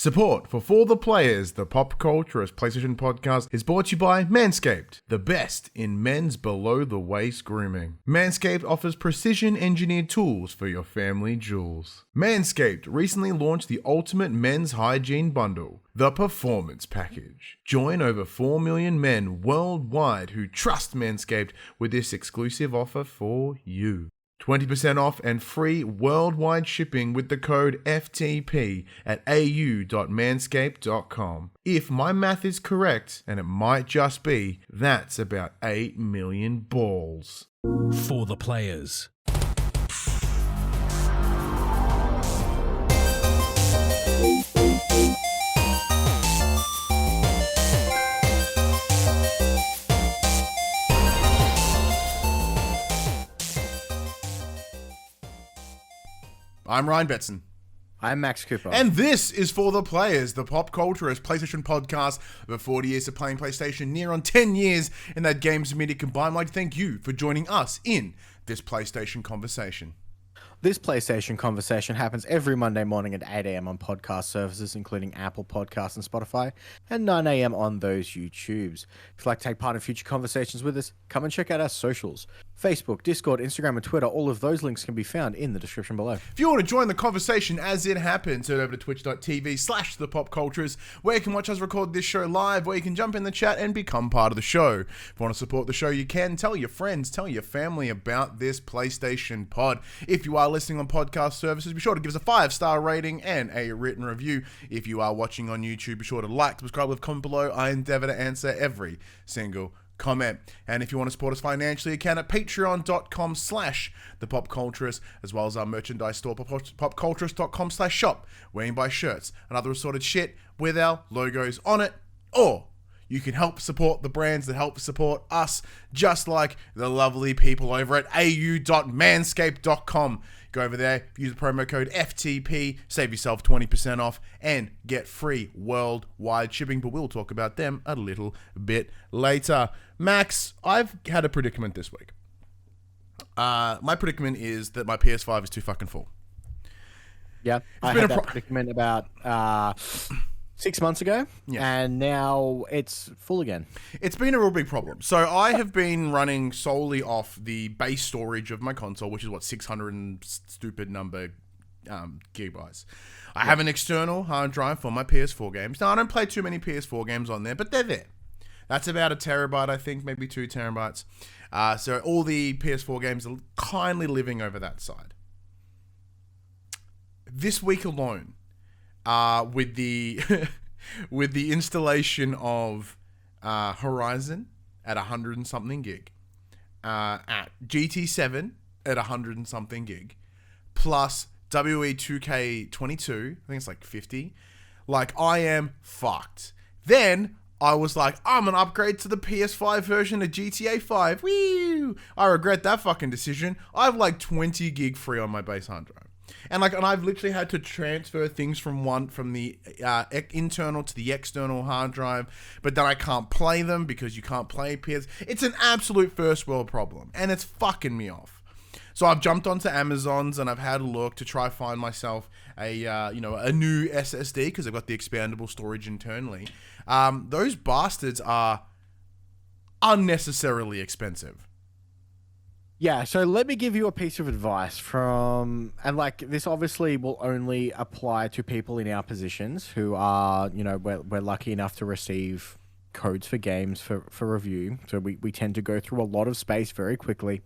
Support for the Players, the Pop Culturist PlayStation podcast, is brought to you by Manscaped, the best in men's below-the-waist grooming. Manscaped offers precision-engineered tools for your family jewels. Manscaped recently launched the ultimate men's hygiene bundle, the Performance Package. Join over 4 million men worldwide who trust Manscaped with this exclusive offer for you. 20% off and free worldwide shipping with the code FTP at au.manscaped.com. If my math is correct, and it might just be, that's about 8 million balls. For the Players. I'm Ryan Betson. I'm Max Cooper. And this is For the Players, the Pop Culturist PlayStation podcast. Over 40 years of playing PlayStation, near on 10 years in that games media combined. I'd like to thank you for joining us in this PlayStation conversation. This PlayStation conversation happens every Monday morning at 8 a.m. on podcast services, including Apple Podcasts and Spotify, and 9 a.m. on those YouTubes. If you'd like to take part in future conversations with us, come and check out our socials. Facebook, Discord, Instagram, and Twitter. All of those links can be found in the description below. If you want to join the conversation as it happens, head over to twitch.tv/thepopcultures, where you can watch us record this show live, where you can jump in the chat and become part of the show. If you want to support the show, you can. Tell your friends, tell your family about this PlayStation pod. If you are listening on podcast services, be sure to give us a 5-star rating and a written review. If you are watching on YouTube, be sure to like, subscribe, leave a comment below. I endeavor to answer every single comment. And if you want to support us financially, you can at patreon.com/thepopculturist, as well as our merchandise store, popculturist.com/shop, where you can buy shirts and other assorted shit with our logos on it. Or you can help support the brands that help support us, just like the lovely people over at au.manscaped.com. Go over there, use the promo code FTP, save yourself 20% off, and get free worldwide shipping. But we'll talk about them a little bit later. Max, I've had a predicament this week. My predicament is that my PS5 is too fucking full. Yeah, I had that predicament about 6 months ago, and now it's full again. It's been a real big problem. So I have been running solely off the base storage of my console, which is 600 and stupid number gigabytes. I have an external hard drive for my PS4 games. Now, I don't play too many PS4 games on there, but they're there. That's about a terabyte, I think, maybe 2 terabytes. So all the PS4 games are kindly living over that side. This week alone, with the with the installation of Horizon at 100 and something gig, at GT7 at 100 and something gig, plus WE 2K22, I think it's like 50. Like, I am fucked. Then I was like, I'm gonna upgrade to the PS5 version of GTA 5. Woo! I regret that fucking decision. I have like 20 gig free on my base hard drive. And I've literally had to transfer things from the internal to the external hard drive, but then I can't play them because you can't play PS. It's an absolute first world problem, and it's fucking me off. So I've jumped onto Amazon's and I've had a look to try find myself a new SSD because I've got the expandable storage internally. Those bastards are unnecessarily expensive. Yeah, so let me give you a piece of advice this obviously will only apply to people in our positions who are, we're lucky enough to receive codes for games for review. So we tend to go through a lot of space very quickly.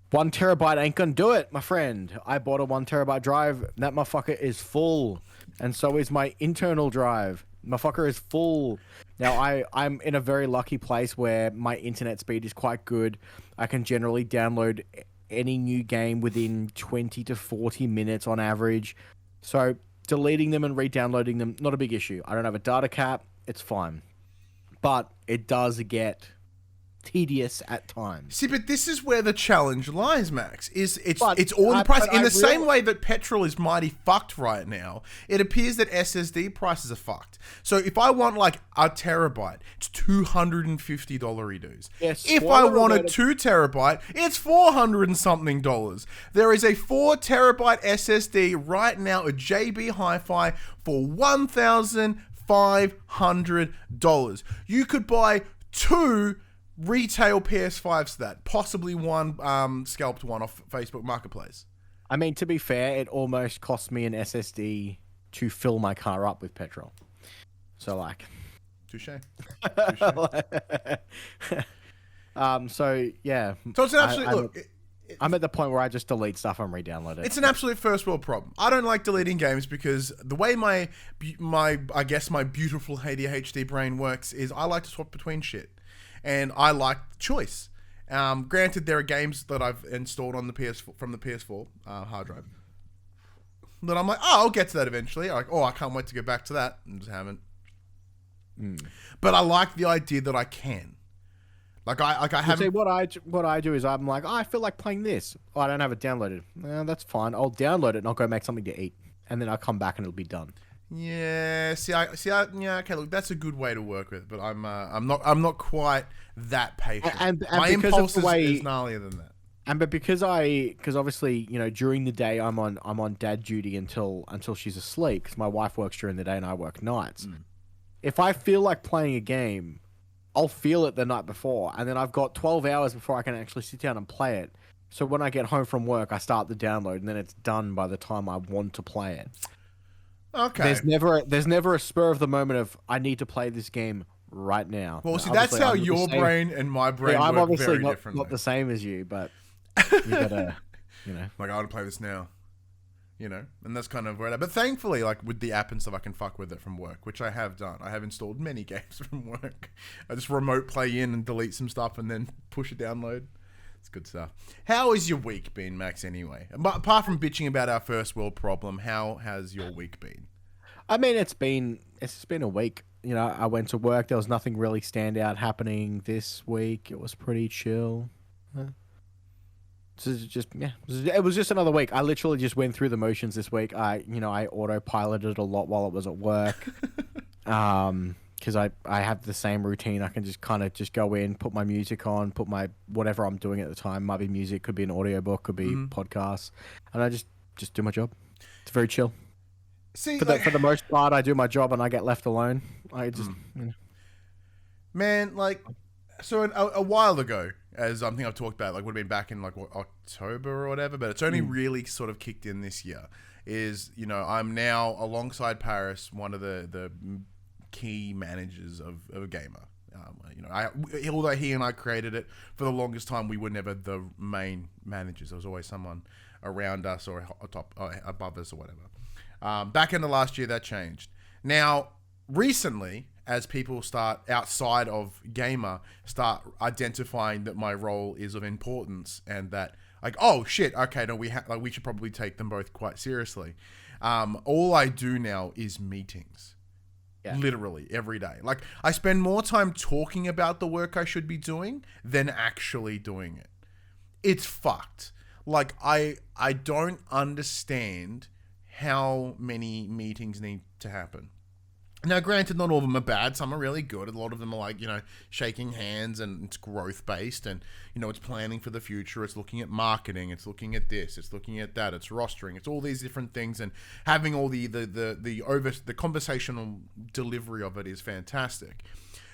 1 terabyte ain't gonna do it, my friend. I bought a 1 terabyte drive. That motherfucker is full. And so is my internal drive. Motherfucker is full. Now, I'm in a very lucky place where my internet speed is quite good. I can generally download any new game within 20 to 40 minutes on average. So deleting them and re-downloading them, not a big issue. I don't have a data cap. It's fine. But it does get tedious at times. See, but this is where the challenge lies, Max. It's But all in the price. but In I the same real- way that petrol is mighty fucked right now, it appears that SSD prices are fucked. So if I want like a terabyte, it's $250 dues. Yes, If I spoiler want a alert. 2 terabyte, it's $400 and something dollars. There is a 4 terabyte SSD right now at JB Hi-Fi for $1,500. You could buy 2 retail PS5s for that, possibly one scalped one off Facebook Marketplace. I mean, to be fair, it almost cost me an SSD to fill my car up with petrol. So like, Touche. so yeah. So it's an absolute look. I'm at the point where I just delete stuff and re-download it. It's an absolute first world problem. I don't like deleting games because the way my I guess my beautiful ADHD brain works is I like to swap between shit, and I like choice. Granted, there are games that I've installed on the PS4 from the PS4 hard drive that I'm like, oh, I'll get to that eventually. Like, oh, I can't wait to go back to that, and just haven't. But I like the idea that I can. I haven't. See, what I do is I'm like, oh, I feel like playing this. Oh, I don't have it downloaded. That's fine. I'll download it and I'll go make something to eat, and then I'll come back and it'll be done. Yeah. Yeah. Okay. Look, that's a good way to work with, but I'm not quite that patient. And my because impulse of the way, is gnarlier than that. But because obviously, during the day I'm on dad duty until she's asleep, because my wife works during the day and I work nights. If I feel like playing a game, I'll feel it the night before, and then I've got 12 hours before I can actually sit down and play it. So when I get home from work, I start the download, and then it's done by the time I want to play it. Okay. There's never a spur of the moment of I need to play this game right now. Well, see, that's how your brain and my brain I'm work obviously very not differently. the same as you, but you gotta, Like, I want to play this now. And that's kind of where but thankfully, like, with the app and stuff, I can fuck with it from work, which I have done. I have installed many games from work. I just remote play in and delete some stuff and then push a download. It's good stuff. How has your week been, Max, anyway? Apart from bitching about our first world problem, how has your week been? I mean, it's been a week. I went to work. There was nothing really standout happening this week. It was pretty chill. So it was just another week. I literally just went through the motions this week. I autopiloted a lot while it was at work. Because I have the same routine. I can just kind of just go in, put my music on, put my whatever I'm doing at the time. Might be music, could be an audiobook, could be podcasts, and I just do my job. It's very chill. See, For the most part, I do my job and I get left alone. I just man, like, so a while ago, as I think I've talked about, like, would have been back in like October or whatever, but it's only really sort of kicked in this year. Is I'm now alongside Paris, one of the key managers of a gamer. Although he and I created it, for the longest time we were never the main managers. There was always someone around us or above us or whatever. Back in the last year, that changed. Now, recently, as people start outside of gamer, start identifying that my role is of importance and that, like, oh shit, okay, no, we should probably take them both quite seriously. All I do now is meetings. Yeah. Literally every day. Like, I spend more time talking about the work I should be doing than actually doing it. It's fucked. Like, I don't understand how many meetings need to happen. Now, granted, not all of them are bad. Some are really good. A lot of them are like, shaking hands, and it's growth based, and, it's planning for the future. It's looking at marketing. It's looking at this. It's looking at that. It's rostering. It's all these different things, and having all the conversational delivery of it is fantastic.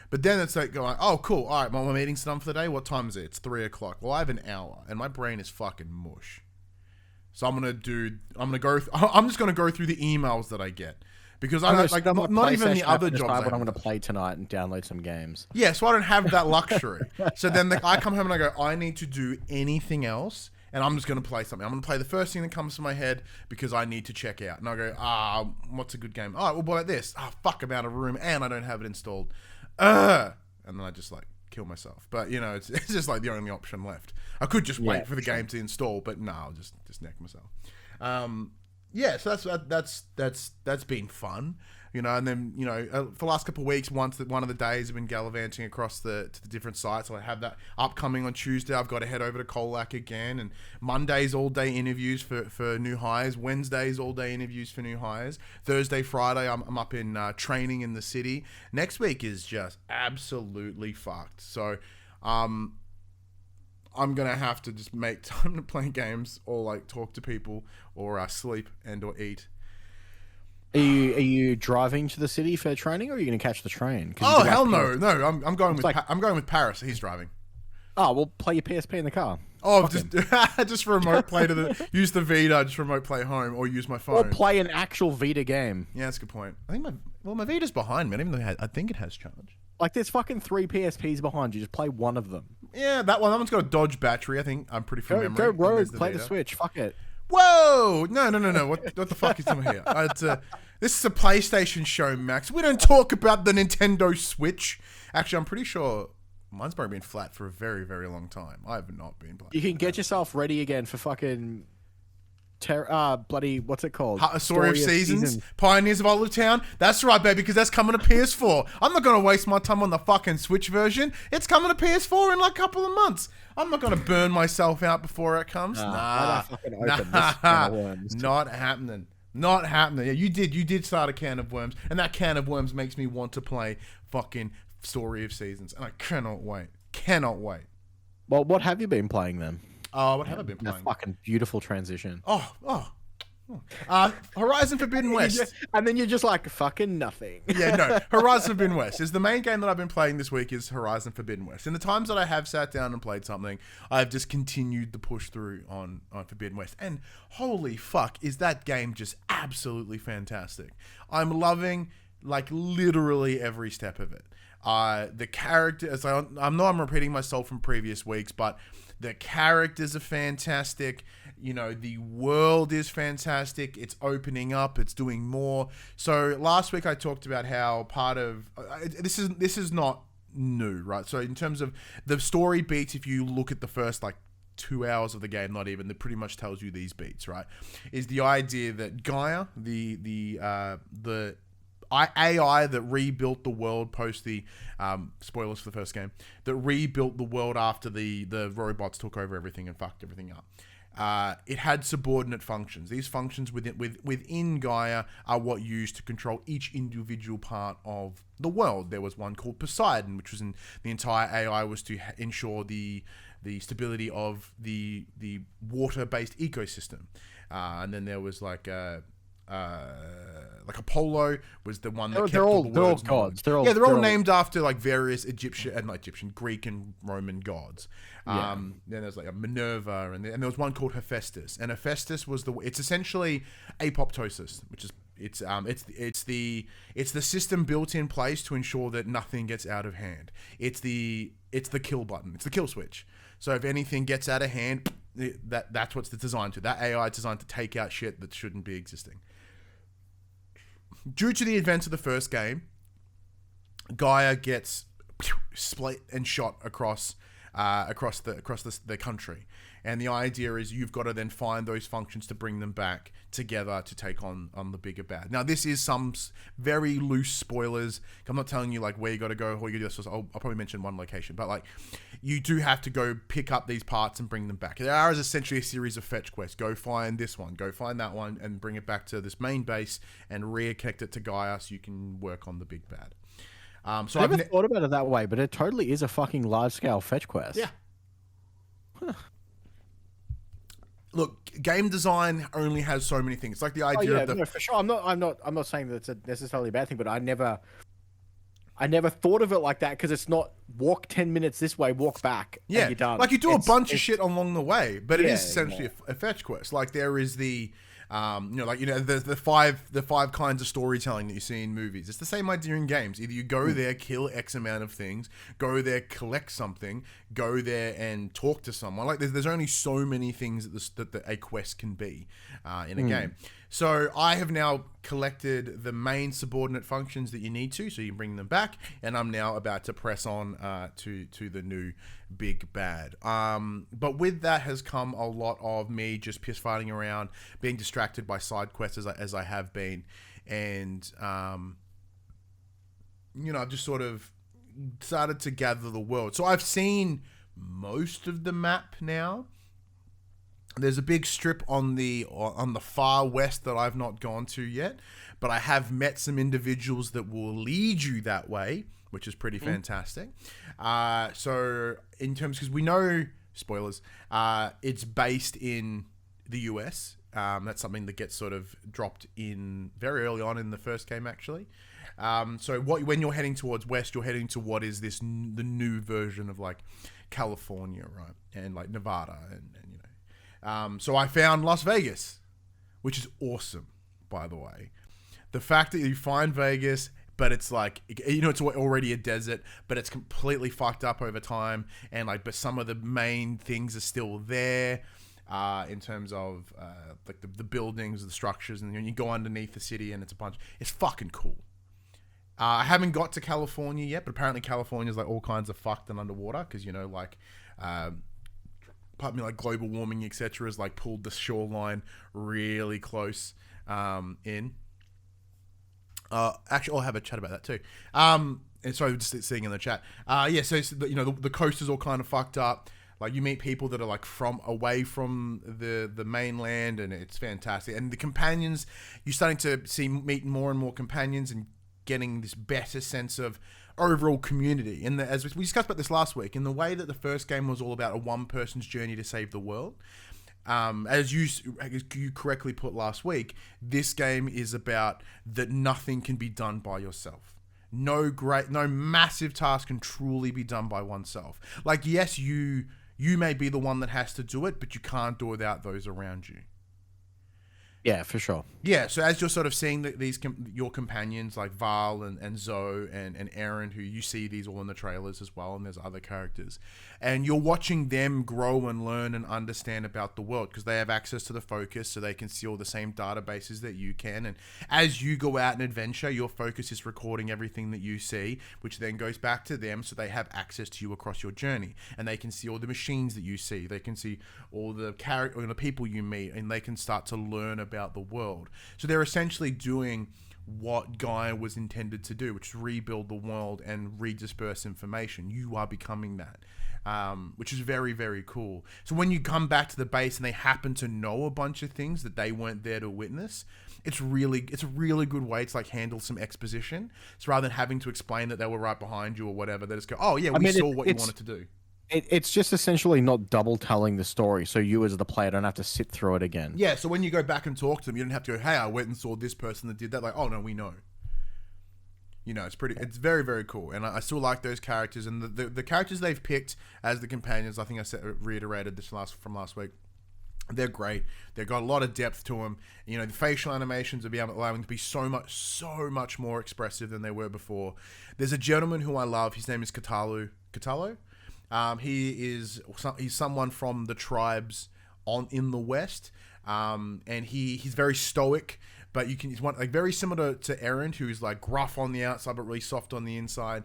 But then it's like going, oh, cool. All right, my meeting's done for the day. What time is it? It's 3:00. Well, I have an hour, and my brain is fucking mush. So I'm just gonna go through the emails that I get. Because not even the other jobs. What I'm going to play tonight and download some games. Yeah, so I don't have that luxury. So then I come home and I go, I need to do anything else, and I'm just going to play something. I'm going to play the first thing that comes to my head because I need to check out. And I go, what's a good game? All right, well, what about this? Fuck, I'm out of room and I don't have it installed. And then I just like kill myself. But it's just like the only option left. I could just wait for the game to install, but no, I'll just neck myself. Yeah, so that's been fun, and then for the last couple of weeks, one of the days I've been gallivanting across to the different sites. So I have that upcoming on Tuesday. I've got to head over to Colac again, and Mondays all day interviews for new hires. Wednesdays all day interviews for new hires. Thursday, Friday I'm up in training in the city. Next week is just absolutely fucked. So, I'm going to have to just make time to play games or like talk to people or sleep or eat. Are you driving to the city for training, or are you going to catch the train? Oh, hell no. I'm going with Paris. He's driving. Oh, we'll play your PSP in the car. Oh, just remote play use the Vita, just remote play home, or use my phone. Or play an actual Vita game. Yeah, that's a good point. I think my Vita's behind me, even though I think it has charge. Like, there's fucking 3 PSPs behind you. Just play one of them. Yeah, that one's got a Dodge battery. I think I'm pretty from memory. Go rogue, play the Switch. Fuck it. Whoa! No. What the fuck is doing here? This is a PlayStation show, Max. We don't talk about the Nintendo Switch. Actually, I'm pretty sure mine's probably been flat for a very, very long time. I have not been playing. You can get yourself ready again for fucking bloody, what's it called? A Story of Seasons. Pioneers of Olive Town. That's right, baby, because that's coming to PS4. I'm not going to waste my time on the fucking Switch version. It's coming to PS4 in like a couple of months. I'm not going to burn myself out before it comes. Not happening. Not happening. Yeah, you did start a can of worms, and that can of worms makes me want to play fucking Story of Seasons, and I cannot wait. Well, what have you been playing then? What have I been playing? A fucking beautiful transition. Horizon Forbidden West. And then you're just like, fucking nothing. Yeah, no. Horizon Forbidden West is the main game that I've been playing this week. Is Horizon Forbidden West. In the times that I have sat down and played something, I've just continued the push through on Forbidden West. And holy fuck, is that game just absolutely fantastic. I'm loving like literally every step of it. The characters, I know I'm repeating myself from previous weeks, but the characters are fantastic. The world is fantastic. It's opening up. It's doing more. So last week I talked about how part of this is not new, right? So in terms of the story beats, if you look at the first like 2 hours of the game, not even, that pretty much tells you these beats, right? Is the idea that Gaia, the AI that rebuilt the world post the spoilers for the first game, that rebuilt the world after the robots took over everything and fucked everything up. It had subordinate functions. These functions within Gaia are what used to control each individual part of the world. There was one called Poseidon, which was in the entire AI was to ensure the stability of the water-based ecosystem. And then there was like Apollo was the one that they're all gods. They're all named after like various Egyptian, Greek and Roman gods. Then there's like a Minerva, and there was one called Hephaestus. And Hephaestus was it's essentially apoptosis, which is it's the system built in place to ensure that nothing gets out of hand. It's the kill button. It's the kill switch. So if anything gets out of hand, that's what it's designed to. That AI is designed to take out shit that shouldn't be existing. Due to the events of the first game, Gaia gets split and shot across the country, and the idea is you've got to then find those functions to bring them back together to take on the bigger bad. Now, this is some very loose spoilers. I'm not telling you like where you got to go or you do this. I'll probably mention one location, but like you do have to go pick up these parts and bring them back. There are essentially a series of fetch quests. Go find this one, go find that one, and bring it back to this main base and reconnect it to Gaia so you can work on the big bad. So I never thought about it that way, but it totally is a fucking large-scale fetch quest. Yeah. Huh. Look, game design only has so many things. It's like the idea of no, for sure. I'm not saying that it's necessarily a bad thing, but I never thought of it like that, because it's not walk 10 minutes this way, walk back, and you're done. Like you do a bunch of shit along the way, but it is essentially a fetch quest. Like there is the the five kinds of storytelling that you see in movies. It's the same idea in games. Either you go there, kill X amount of things, go there, collect something, go there and talk to someone. Like there's only so many things that a quest can be in a game. So I have now collected the main subordinate functions that you need to, so you can bring them back, and I'm now about to press on to the new big bad. But with that has come a lot of me just piss fighting around, being distracted by side quests as I have been, and I've just sort of started to gather the world. So I've seen most of the map now. There's a big strip on the far west that I've not gone to yet, but I have met some individuals that will lead you that way, which is pretty fantastic. So in terms, because we know, spoilers, it's based in the US. That's something that gets sort of dropped in very early on in the first game, actually. So when you're heading towards west, you're heading to what is the new version of like California, right? And like Nevada and so I found Las Vegas, which is awesome, by the way. The fact that you find Vegas, but it's like, it's already a desert, but it's completely fucked up over time. And like, but some of the main things are still there, in terms of, like the buildings, the structures, and you go underneath the city and it's fucking cool. I haven't got to California yet, but apparently California is like all kinds of fucked and underwater. Cause pardon me, like global warming, etc., has like pulled the shoreline really close in. Actually, I'll have a chat about that too. And sorry, just seeing in the chat. So the coast is all kind of fucked up. Like you meet people that are like away from the mainland, and it's fantastic. And the companions, you're starting to meet more and more companions, and getting this better sense of overall community. And as we discussed about this last week, in the way that the first game was all about a one person's journey to save the world, as you correctly put last week, this game is about that nothing can be done by yourself. No massive task can truly be done by oneself. Like, yes, you may be the one that has to do it, but you can't do it without those around you. Yeah, for sure. Yeah, so as you're sort of seeing your companions like Val and Zoe and Aaron, who you see these all in the trailers as well, and there's other characters, and you're watching them grow and learn and understand about the world because they have access to the focus, so they can see all the same databases that you can. And as you go out and adventure, your focus is recording everything that you see, which then goes back to them, so they have access to you across your journey, and they can see all the machines that you see, they can see all the the people you meet, and they can start to learn about the world. So they're essentially doing what Gaia was intended to do, which is rebuild the world and redisperse information. You are becoming that, which is very, very cool. So when you come back to the base and they happen to know a bunch of things that they weren't there to witness, it's a really good way to like handle some exposition. So rather than having to explain that they were right behind you or whatever, they just go, oh yeah, we saw what you wanted to do. It's just essentially not double telling the story, so you as the player don't have to sit through it again. Yeah, so when you go back and talk to them, you don't have to go, hey, I went and saw this person that did that. Like, oh no, we know. It's very, very cool. And I still like those characters. And the characters they've picked as the companions, I think I reiterated this from last week, they're great. They've got a lot of depth to them. The facial animations are allowing to be so much more expressive than they were before. There's a gentleman who I love. His name is Katalo? He's someone from the tribes in the West, and he's very stoic, but he's very similar to Eren, who's like gruff on the outside but really soft on the inside.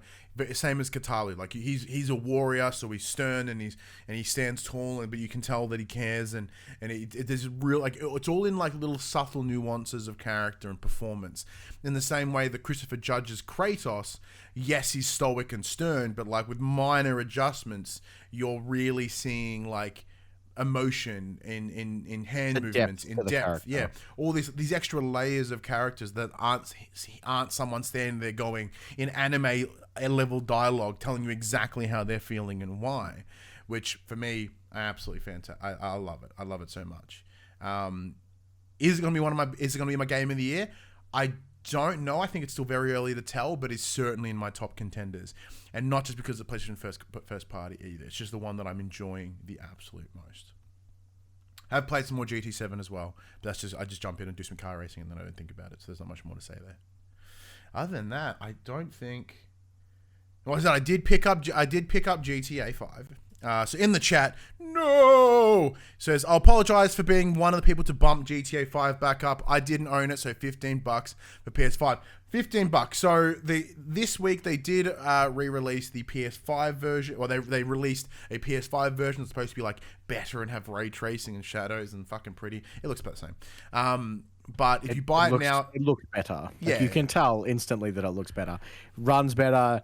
Same as Katalu, like he's a warrior, so he's stern and he stands tall, but you can tell that he cares, and there's real it's all in like little subtle nuances of character and performance. In the same way that Christopher Judge's Kratos, yes, he's stoic and stern, but like with minor adjustments, you're really seeing like emotion in hand movements, in depth. Yeah, all these extra layers of characters that aren't someone standing there going in anime level dialogue telling you exactly how they're feeling and why, which for me absolutely fantastic. I love it. I love it so much. Is it going to be my game of the year? I don't know. I think it's still very early to tell, but it's certainly in my top contenders, and not just because of PlayStation first party either. It's just the one that I'm enjoying the absolute most. I've played some more GT7 as well, but I just jump in and do some car racing and then I don't think about it. So there's not much more to say there. Other than that, I don't think. Well, I did pick up GTA 5. So in the chat, no, says, I'll apologize for being one of the people to bump GTA 5 back up. I didn't own it, so $15 for PS5. $15. So this week they did re-release the PS5 version, or they released a PS5 version that's supposed to be like better and have ray tracing and shadows and fucking pretty. It looks about the same. But if you buy it now, it looks better. Yeah, like you can tell instantly that it looks better, runs better.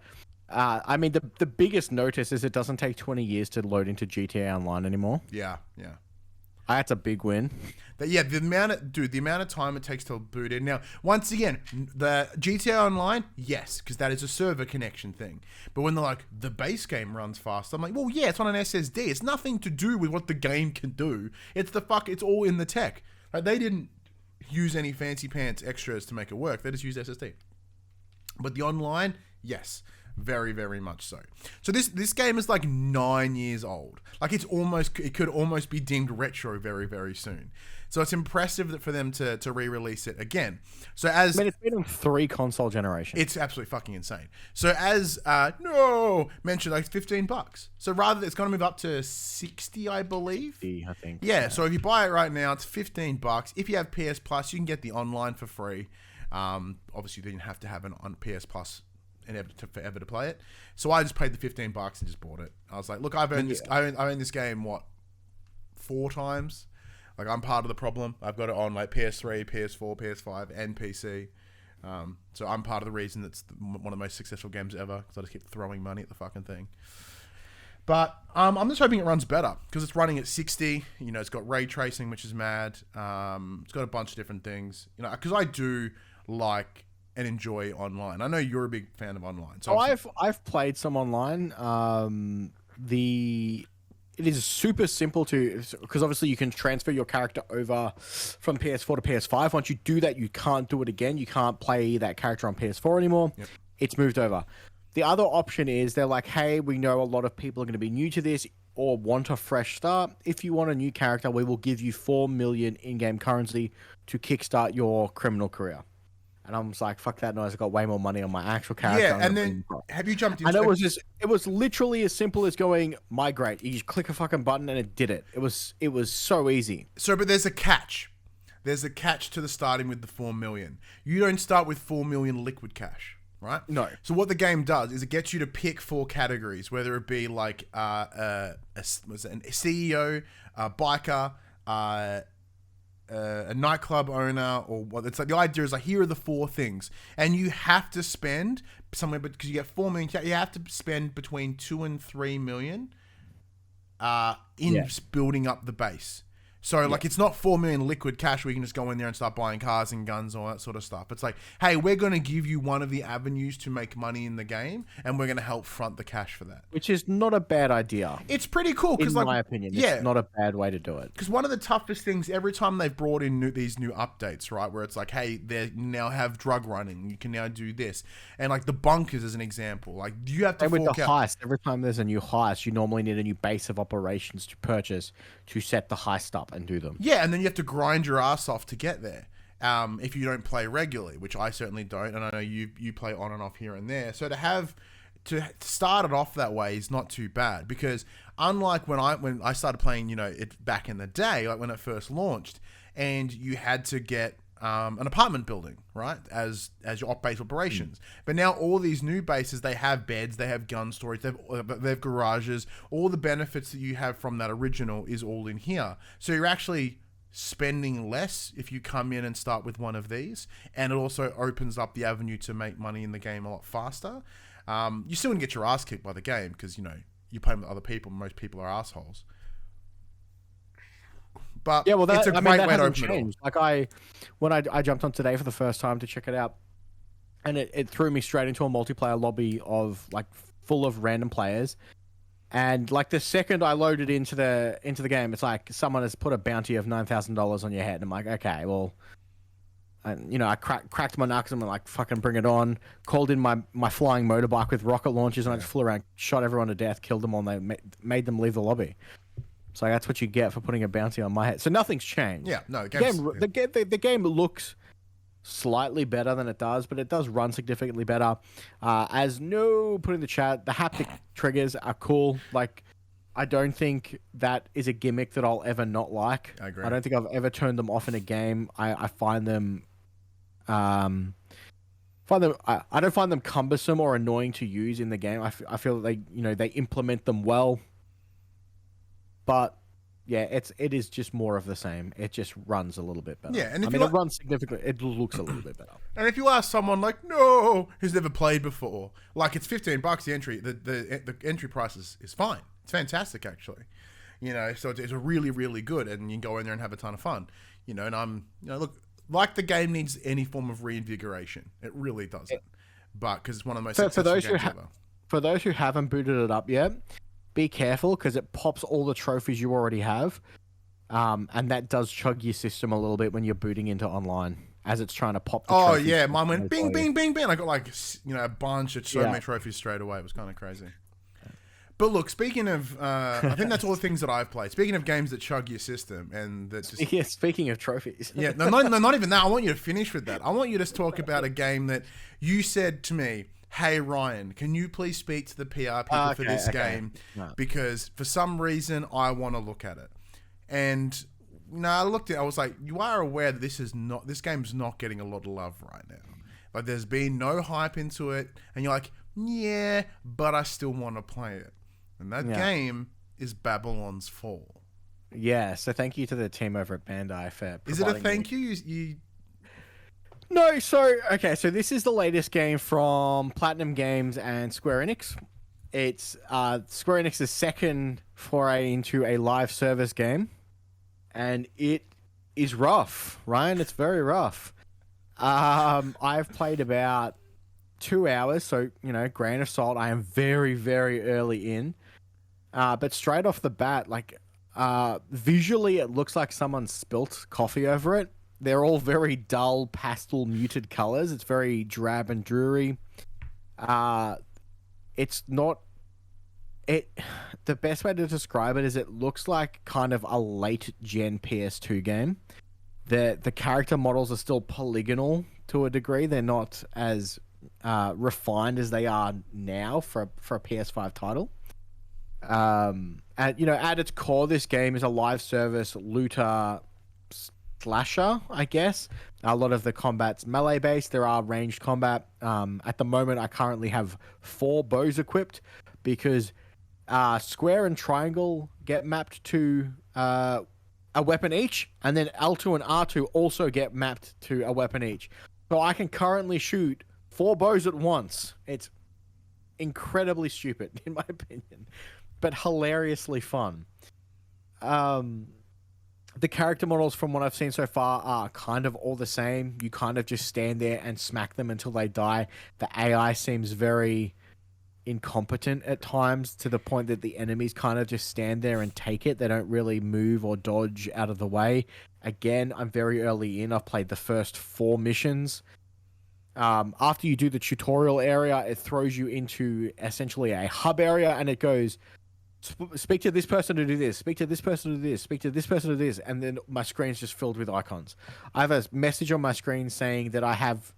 I mean, the biggest notice is it doesn't take 20 years to load into GTA Online anymore. Yeah. That's a big win. But yeah, the amount of time it takes to boot in. Now, once again, the GTA Online, yes, because that is a server connection thing. But when they're like, the base game runs fast, I'm like, well, yeah, it's on an SSD. It's nothing to do with what the game can do. It's all in the tech. Like, they didn't use any fancy pants extras to make it work. They just used SSD. But the online, yes. Very, very much so. So this game is like 9 years old. Like it could almost be deemed retro very, very soon. So it's impressive that for them to re-release it again. So as it's been on 3 console generations. It's absolutely fucking insane. So as mentioned, like $15. So rather it's going to move up to 60, I believe. 50, I think. Yeah. So if you buy it right now, it's $15. If you have PS Plus, you can get the online for free. Obviously, then you have to have an on PS Plus forever to play it. So I just paid the $15 and just bought it. I was like, look, I've owned this. I own this game 4 times. Like I'm part of the problem. I've got it on like PS3, PS4, PS5, and PC. So I'm part of the reason it's one of the most successful games ever because I just keep throwing money at the fucking thing. But I'm just hoping it runs better because it's running at 60. You know, it's got ray tracing, which is mad. It's got a bunch of different things. You know, because I do like and enjoy online. I know you're a big fan of online. So I've played some online. It is super simple because obviously you can transfer your character over from PS4 to PS5. Once you do that, you can't do it again. You can't play that character on PS4 anymore. Yep. It's moved over. The other option is they're like, hey, we know a lot of people are going to be new to this or want a fresh start. If you want a new character, we will give you 4 million in-game currency to kickstart your criminal career. And I'm just like, fuck that noise. I got way more money on my actual character. Yeah, and then have you jumped into it? It was literally as simple as going migrate. You just click a fucking button and it did it. It was so easy. So, but there's a catch. There's a catch to the starting with the 4 million. You don't start with 4 million liquid cash, right? No. So what the game does is it gets you to pick 4 categories, whether it be like a CEO, a biker, a nightclub owner, or what it's like. The idea is like, here are the 4 things, and you have to spend somewhere, but because you get 4 million, you have to spend between 2 and 3 million in building up the base. So like it's not 4 million liquid cash where you can just go in there and start buying cars and guns and all that sort of stuff. It's like, hey, we're going to give you one of the avenues to make money in the game, and we're going to help front the cash for that. Which is not a bad idea. It's pretty cool because, in my opinion, it's not a bad way to do it. Because one of the toughest things every time they've brought in these new updates, right, where it's like, hey, they now have drug running, you can now do this, and like the bunkers as an example, like you have to. And with the heist, every time there's a new heist, you normally need a new base of operations to purchase to set the heist up and do them. Yeah, and then you have to grind your ass off to get there. If you don't play regularly, which I certainly don't, and I know you play on and off here and there. So to start it off that way is not too bad, because unlike when I started playing, you know, it back in the day, like when it first launched, and you had to get an apartment building, right, as your base operations. But now all these new bases, they have beds, they have gun storage, they have garages. All the benefits that you have from that original is all in here. So you're actually spending less if you come in and start with one of these, and it also opens up the avenue to make money in the game a lot faster. You still wouldn't get your ass kicked by the game because, you know, you're playing with other people. Most people are assholes. But yeah, well, it's a great way to open changed. Like when I jumped on today for the first time to check it out, and it threw me straight into a multiplayer lobby of like full of random players. And like the second I loaded into the game, it's like someone has put a bounty of $9,000 on your head. And I'm like, okay, well, you know, I cracked my knuckles and I'm like, fucking bring it on. Called in my flying motorbike with rocket launchers, and I just flew around, shot everyone to death, killed them all, and they made them leave the lobby. So that's what you get for putting a bounty on my head. So nothing's changed. Yeah, no, the game looks slightly better than it does, but it does run significantly better. Put in the chat, the haptic triggers are cool. Like, I don't think that is a gimmick that I'll ever not like. I agree. I don't think I've ever turned them off in a game. I find them, I don't find them cumbersome or annoying to use in the game. I feel that they implement them well. But yeah, it is just more of the same. It just runs a little bit better. Yeah, and if it runs significantly. It looks a little bit better. And if you ask someone like, no, who's never played before, like it's $15 the entry. The entry price is fine. It's fantastic actually. So it's a really, really good, and you can go in there and have a ton of fun. And look, like the game needs any form of reinvigoration. It really doesn't. But because it's one of the most successful games ever. For those who haven't booted it up yet, be careful because it pops all the trophies you already have. And that does chug your system a little bit when you're booting into online as it's trying to pop the trophies. Oh, yeah. Mine went bing, bing, bing, bing. I got a bunch of many trophies straight away. It was kind of crazy. But look, speaking of, I think that's all the things that I've played. Speaking of games that chug your system and that just... Yeah, speaking of trophies. Yeah, no, not even that. I want you to finish with that. I want you to talk about a game that you said to me, hey, Ryan, can you please speak to the PR people for this game? No. Because for some reason, I want to look at it. And I looked at it, I was like, you are aware that this game's not getting a lot of love right now. Like, there's been no hype into it. And you're like, yeah, but I still want to play it. And that game is Babylon's Fall. Yeah, so thank you to the team over at Bandai for Is it a thank you? No, so this is the latest game from Platinum Games and Square Enix. It's Square Enix's second foray into a live service game, and it is rough, Ryan. It's very rough. I've played about 2 hours, so grain of salt. I am very, very early in, but straight off the bat, visually, it looks like someone spilt coffee over it. They're all very dull, pastel, muted colors. It's very drab and dreary. It's not... The best way to describe it is it looks like kind of a late-gen PS2 game. The character models are still polygonal to a degree. They're not as refined as they are now for a PS5 title. At its core, this game is a live service looter slasher, I guess. A lot of the combat's melee based. There are ranged combat. At the moment, I currently have 4 bows equipped because square and triangle get mapped to a weapon each, and then L2 and R2 also get mapped to a weapon each. So I can currently shoot 4 bows at once. It's incredibly stupid, in my opinion, but hilariously fun. The character models, from what I've seen so far, are kind of all the same. You kind of just stand there and smack them until they die. The AI seems very incompetent at times, to the point that the enemies kind of just stand there and take it. They don't really move or dodge out of the way. Again, I'm very early in. I've played the first 4 missions. After you do the tutorial area, it throws you into essentially a hub area, and it goes... Speak to this person to do this. Speak to this person to do this. Speak to this person to do this. And then my screen's just filled with icons. I have a message on my screen saying that I have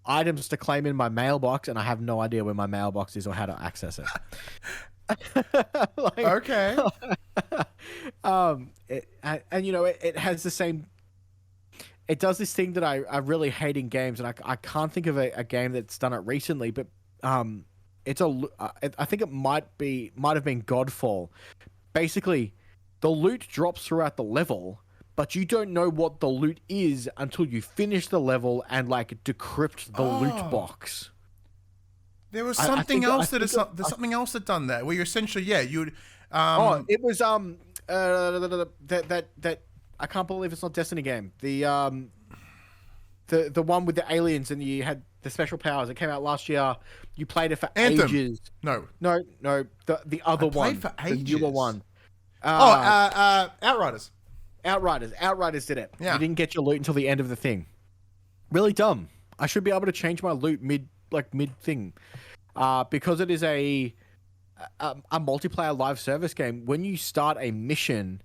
items to claim in my mailbox, and I have no idea where my mailbox is or how to access it. Okay. It has the same... It does this thing that I really hate in games, and I can't think of a game that's done it recently, but... I think it might have been Godfall. Basically, the loot drops throughout the level, but you don't know what the loot is until you finish the level and decrypt the loot box. There was something else that done that, where you essentially you'd. It was that I can't believe it's not Destiny game. The one with the aliens and you had the special powers. It came out last year. You played it for ages. No. The other one. For ages. The newer one. Outriders. Outriders did it. Yeah. You didn't get your loot until the end of the thing. Really dumb. I should be able to change my loot mid thing. Because it is a multiplayer live service game. When you start a mission,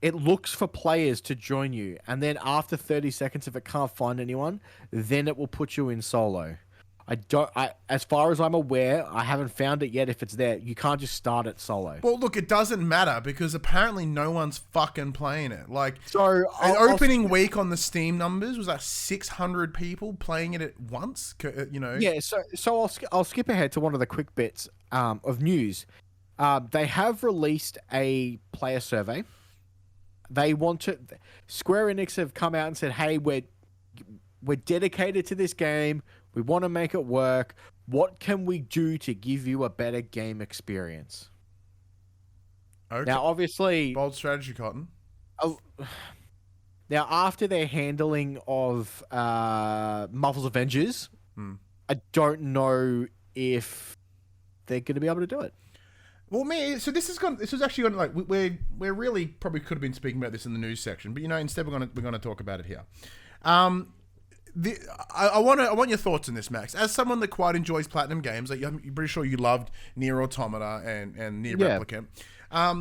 it looks for players to join you, and then after 30 seconds, if it can't find anyone, then it will put you in solo. As far as I'm aware, I haven't found it yet. If it's there, you can't just start it solo. Well, look, it doesn't matter because apparently no one's fucking playing it. Like, So opening week on the Steam numbers was like 600 people playing it at once. You know. Yeah. So I'll skip ahead to one of the quick bits of news. They have released a player survey. Square Enix have come out and said, "Hey, we're dedicated to this game. We want to make it work. What can we do to give you a better game experience?" Okay. Now, obviously, Bold strategy, Cotton. Now, after their handling of Marvel's Avengers, I don't know if they're going to be able to do it. Well, so this is actually going like we're really probably could have been speaking about this in the news section, but instead we're going to talk about it here. I want your thoughts on this, Max. As someone that quite enjoys Platinum games, like I'm pretty sure you loved Nier Automata and Nier Replicant.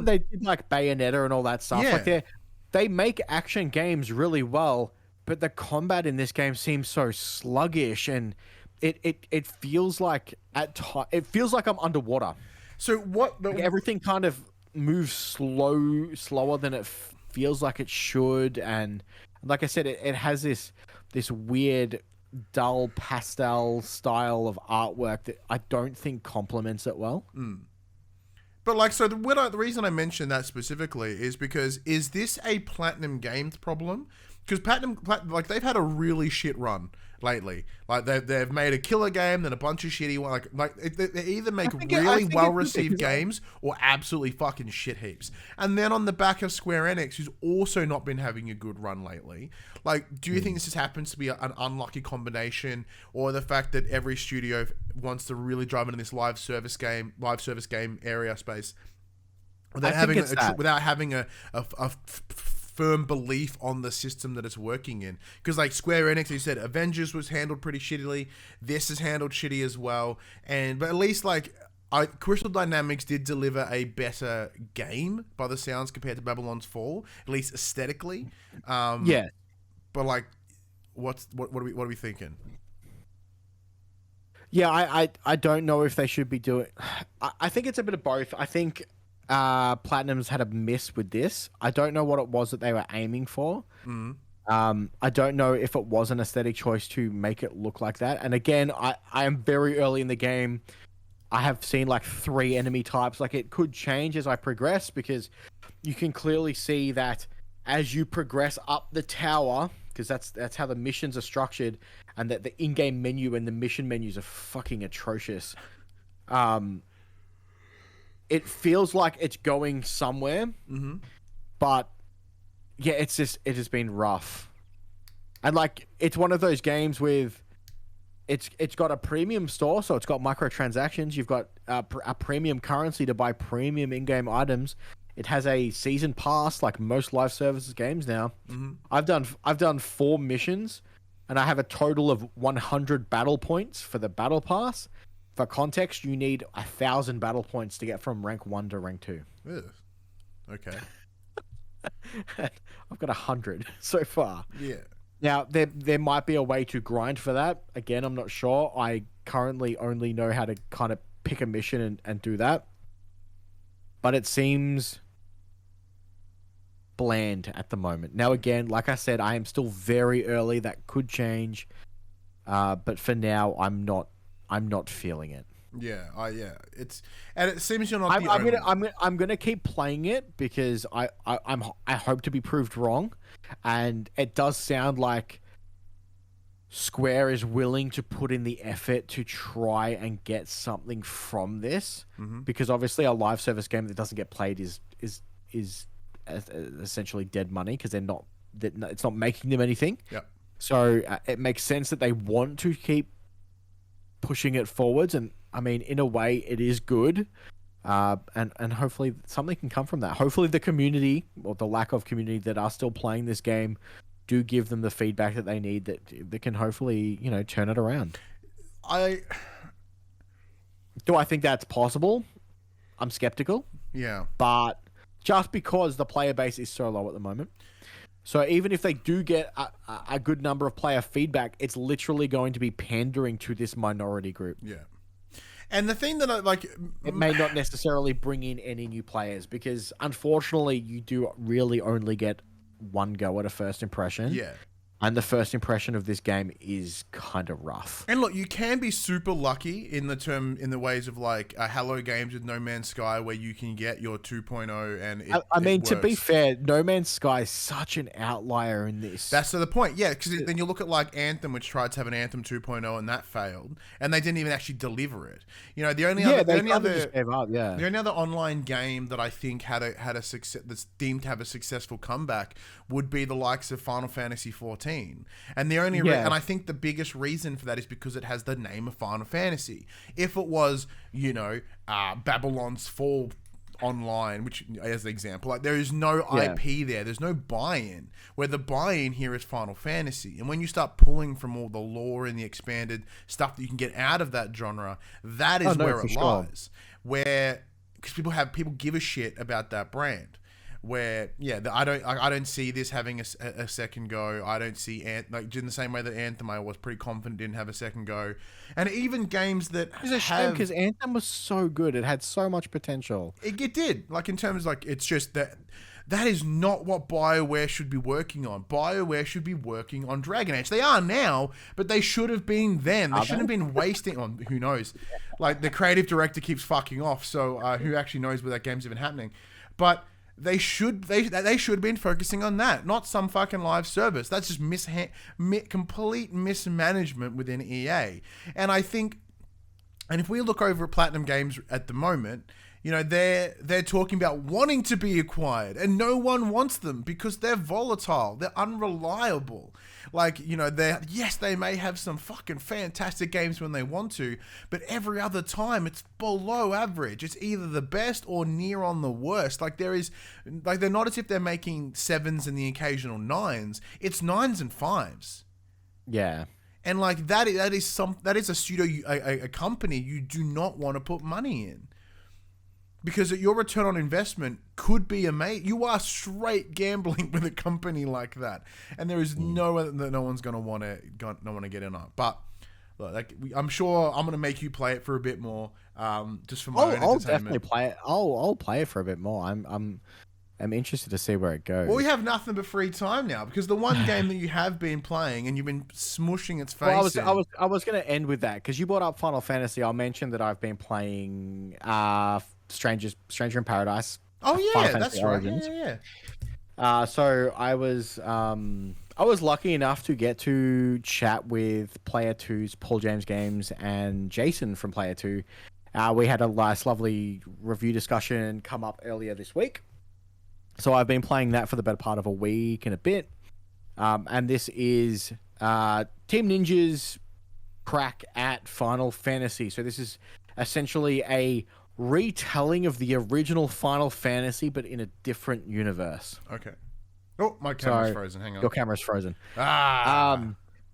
They did like Bayonetta and all that stuff. Yeah. Like they make action games really well, but the combat in this game seems so sluggish, and it feels like it feels like I'm underwater. So what? Like everything kind of moves slower than it feels like it should, and like I said, it has this weird, dull pastel style of artwork that I don't think complements it well. But like, so the reason I mentioned that specifically is because is this a Platinum Games problem? Because Platinum, like they've had a really shit run lately. Like they've made a killer game, then a bunch of shitty one. Like they either make really well received games or absolutely fucking shit heaps. And then on the back of Square Enix, who's also not been having a good run lately. Like, do you think this just happens to be an unlucky combination, or the fact that every studio wants to really drive into this live service game area space without having a firm belief on the system that it's working in? Because like Square Enix, as you said, Avengers was handled pretty shittily. This is handled shitty as well. But at least like Crystal Dynamics did deliver a better game by the sounds compared to Babylon's Fall, at least aesthetically. Yeah. But like, what are we thinking? Yeah, I don't know if they should be doing. I think it's a bit of both. I think Platinum's had a miss with this. I don't know what it was that they were aiming for. I don't know if it was an aesthetic choice to make it look like that. And again, I am very early in the game. I have seen like 3 enemy types. Like it could change as I progress, because you can clearly see that as you progress up the tower, because that's how the missions are structured, and that the in-game menu and the mission menus are fucking atrocious. It feels like it's going somewhere, but yeah, it has been rough. And like, it's one of those games with, it's got a premium store, so it's got microtransactions. You've got a premium currency to buy premium in-game items. It has a season pass, like most live services games now. I've done 4 missions, and I have a total of 100 battle points for the battle pass. For context, you need 1,000 battle points to get from rank 1 to rank 2. Ugh. Okay. I've got 100 so far. Yeah. Now, there might be a way to grind for that. Again, I'm not sure. I currently only know how to kind of pick a mission and do that. But it seems bland at the moment. Now, again, like I said, I am still very early. That could change. But for now, I'm not feeling it. Yeah, and it seems you're not the only. I'm gonna keep playing it because I hope to be proved wrong, and it does sound like Square is willing to put in the effort to try and get something from this, because obviously a live service game that doesn't get played is essentially dead money, because it's not making them anything. Yeah. So it makes sense that they want to keep pushing it forwards, and I mean, in a way, it is good, and hopefully something can come from that. Hopefully, the community, or the lack of community that are still playing this game, do give them the feedback that they need that can hopefully turn it around. Do I think that's possible? I'm skeptical. Yeah, but just because the player base is so low at the moment. So even if they do get a good number of player feedback, it's literally going to be pandering to this minority group. Yeah. And the thing that I like, it may not necessarily bring in any new players because unfortunately you do really only get one go at a first impression. Yeah. And the first impression of this game is kind of rough. And look, you can be super lucky in the ways of like Hello Games with No Man's Sky, where you can get your 2.0 and it to be works. fair, No Man's Sky is such an outlier in this. That's the point, yeah. Because then you look at like Anthem, which tried to have an Anthem 2.0 and that failed, and they didn't even actually deliver it. You know, the only other online game that I think had a success, that's deemed to have a successful comeback, would be the likes of Final Fantasy 14. And the only and I think the biggest reason for that is because it has the name of Final Fantasy. If it was, you know, Babylon's Fall Online, which as an example, like there is no IP there, there's no buy-in, where the buy-in here is Final Fantasy. And when you start pulling from all the lore and the expanded stuff that you can get out of that genre, that is where it lies. Where, because people give a shit about that brand. Where I don't see this having a second go. I don't see like in the same way that Anthem, I was pretty confident didn't have a second go, and even games that it's a shame because Anthem was so good. It had so much potential. It did. Like in terms of like it's just that is not what BioWare should be working on. BioWare should be working on Dragon Age. They are now, but they should have been then. They shouldn't have been wasting on who knows. Like the creative director keeps fucking off, so who actually knows where that game's even happening, but. They should have been focusing on that, not some fucking live service. That's just complete mismanagement within EA. And I think, and if we look over at Platinum Games at the moment, you know, they're talking about wanting to be acquired, and no one wants them because they're volatile, they're unreliable. Like, you know, they may have some fucking fantastic games when they want to, but every other time it's below average. It's either the best or near on the worst. Like they're not as if they're making 7s and the occasional 9s. It's 9s and 5s. Yeah. And like that is a studio, a company you do not want to put money in. Because your return on investment could be amazing. You are straight gambling with a company like that, and there is no way that no one's gonna want to get in on it. But look, like I'm sure I'm gonna make you play it for a bit more, just for my own entertainment. I'll definitely play it. I'll play it for a bit more. I'm interested to see where it goes. Well, we have nothing but free time now because the one game that you have been playing and you've been smushing its face. Well, I was gonna end with that because you brought up Final Fantasy. I'll mention that I've been playing Stranger in Paradise. Oh yeah, that's Origins. right. Yeah. So I was lucky enough to get to chat with Player 2's Paul James Games and Jason from Player 2. We had a nice, lovely review discussion come up earlier this week. So I've been playing that for the better part of a week and a bit. And this is Team Ninja's crack at Final Fantasy. So this is essentially a retelling of the original Final Fantasy, but in a different universe. Okay. Oh, my camera's frozen. Hang on. Your camera's frozen.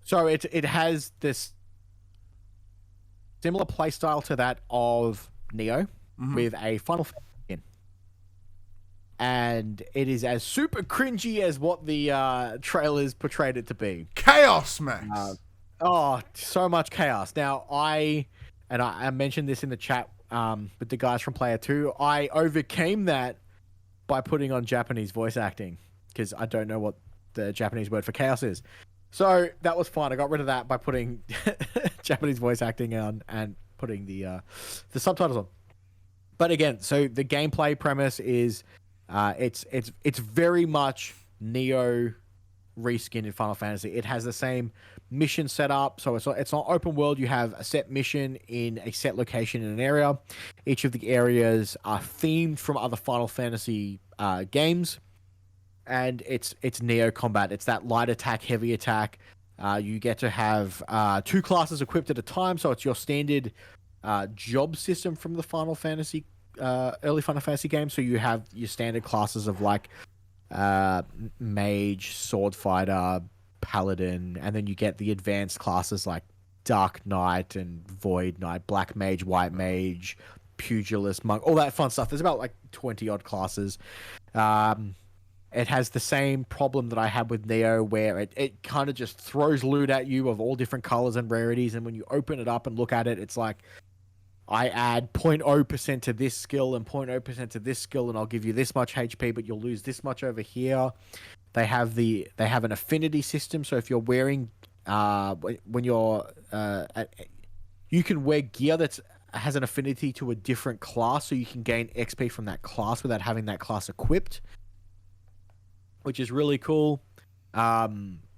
So it has this similar playstyle to that of Neo, with a Final Fantasy in. And it is as super cringy as what the trailers portrayed it to be. Chaos, Max. So much chaos. Now, I mentioned this in the chat with the guys from Player 2. I overcame that by putting on Japanese voice acting because I don't know what the Japanese word for chaos is. So that was fine. I got rid of that by putting Japanese voice acting on and putting the subtitles on. But again, so the gameplay premise is it's very much Neo reskin in Final Fantasy. It has the same mission setup, so it's not open world. You have a set mission in a set location in an area. Each of the areas are themed from other Final Fantasy games, and it's Neo combat. It's that light attack, heavy attack. You get to have 2 classes equipped at a time, so it's your standard job system from the Final Fantasy early Final Fantasy games. So you have your standard classes of like mage, sword fighter, paladin, and then you get the advanced classes like Dark Knight and Void Knight, Black Mage, White Mage, Pugilist, Monk, all that fun stuff. There's about like 20 odd classes. And It has the same problem that I had with Neo, where it kind of just throws loot at you of all different colors and rarities, and when you open it up and look at it, it's like, I add 0.0% to this skill and 0.0% to this skill, and I'll give you this much HP, but you'll lose this much over here. They have an affinity system, so if you're wearing when you're you can wear gear that has an affinity to a different class, so you can gain XP from that class without having that class equipped, which is really cool.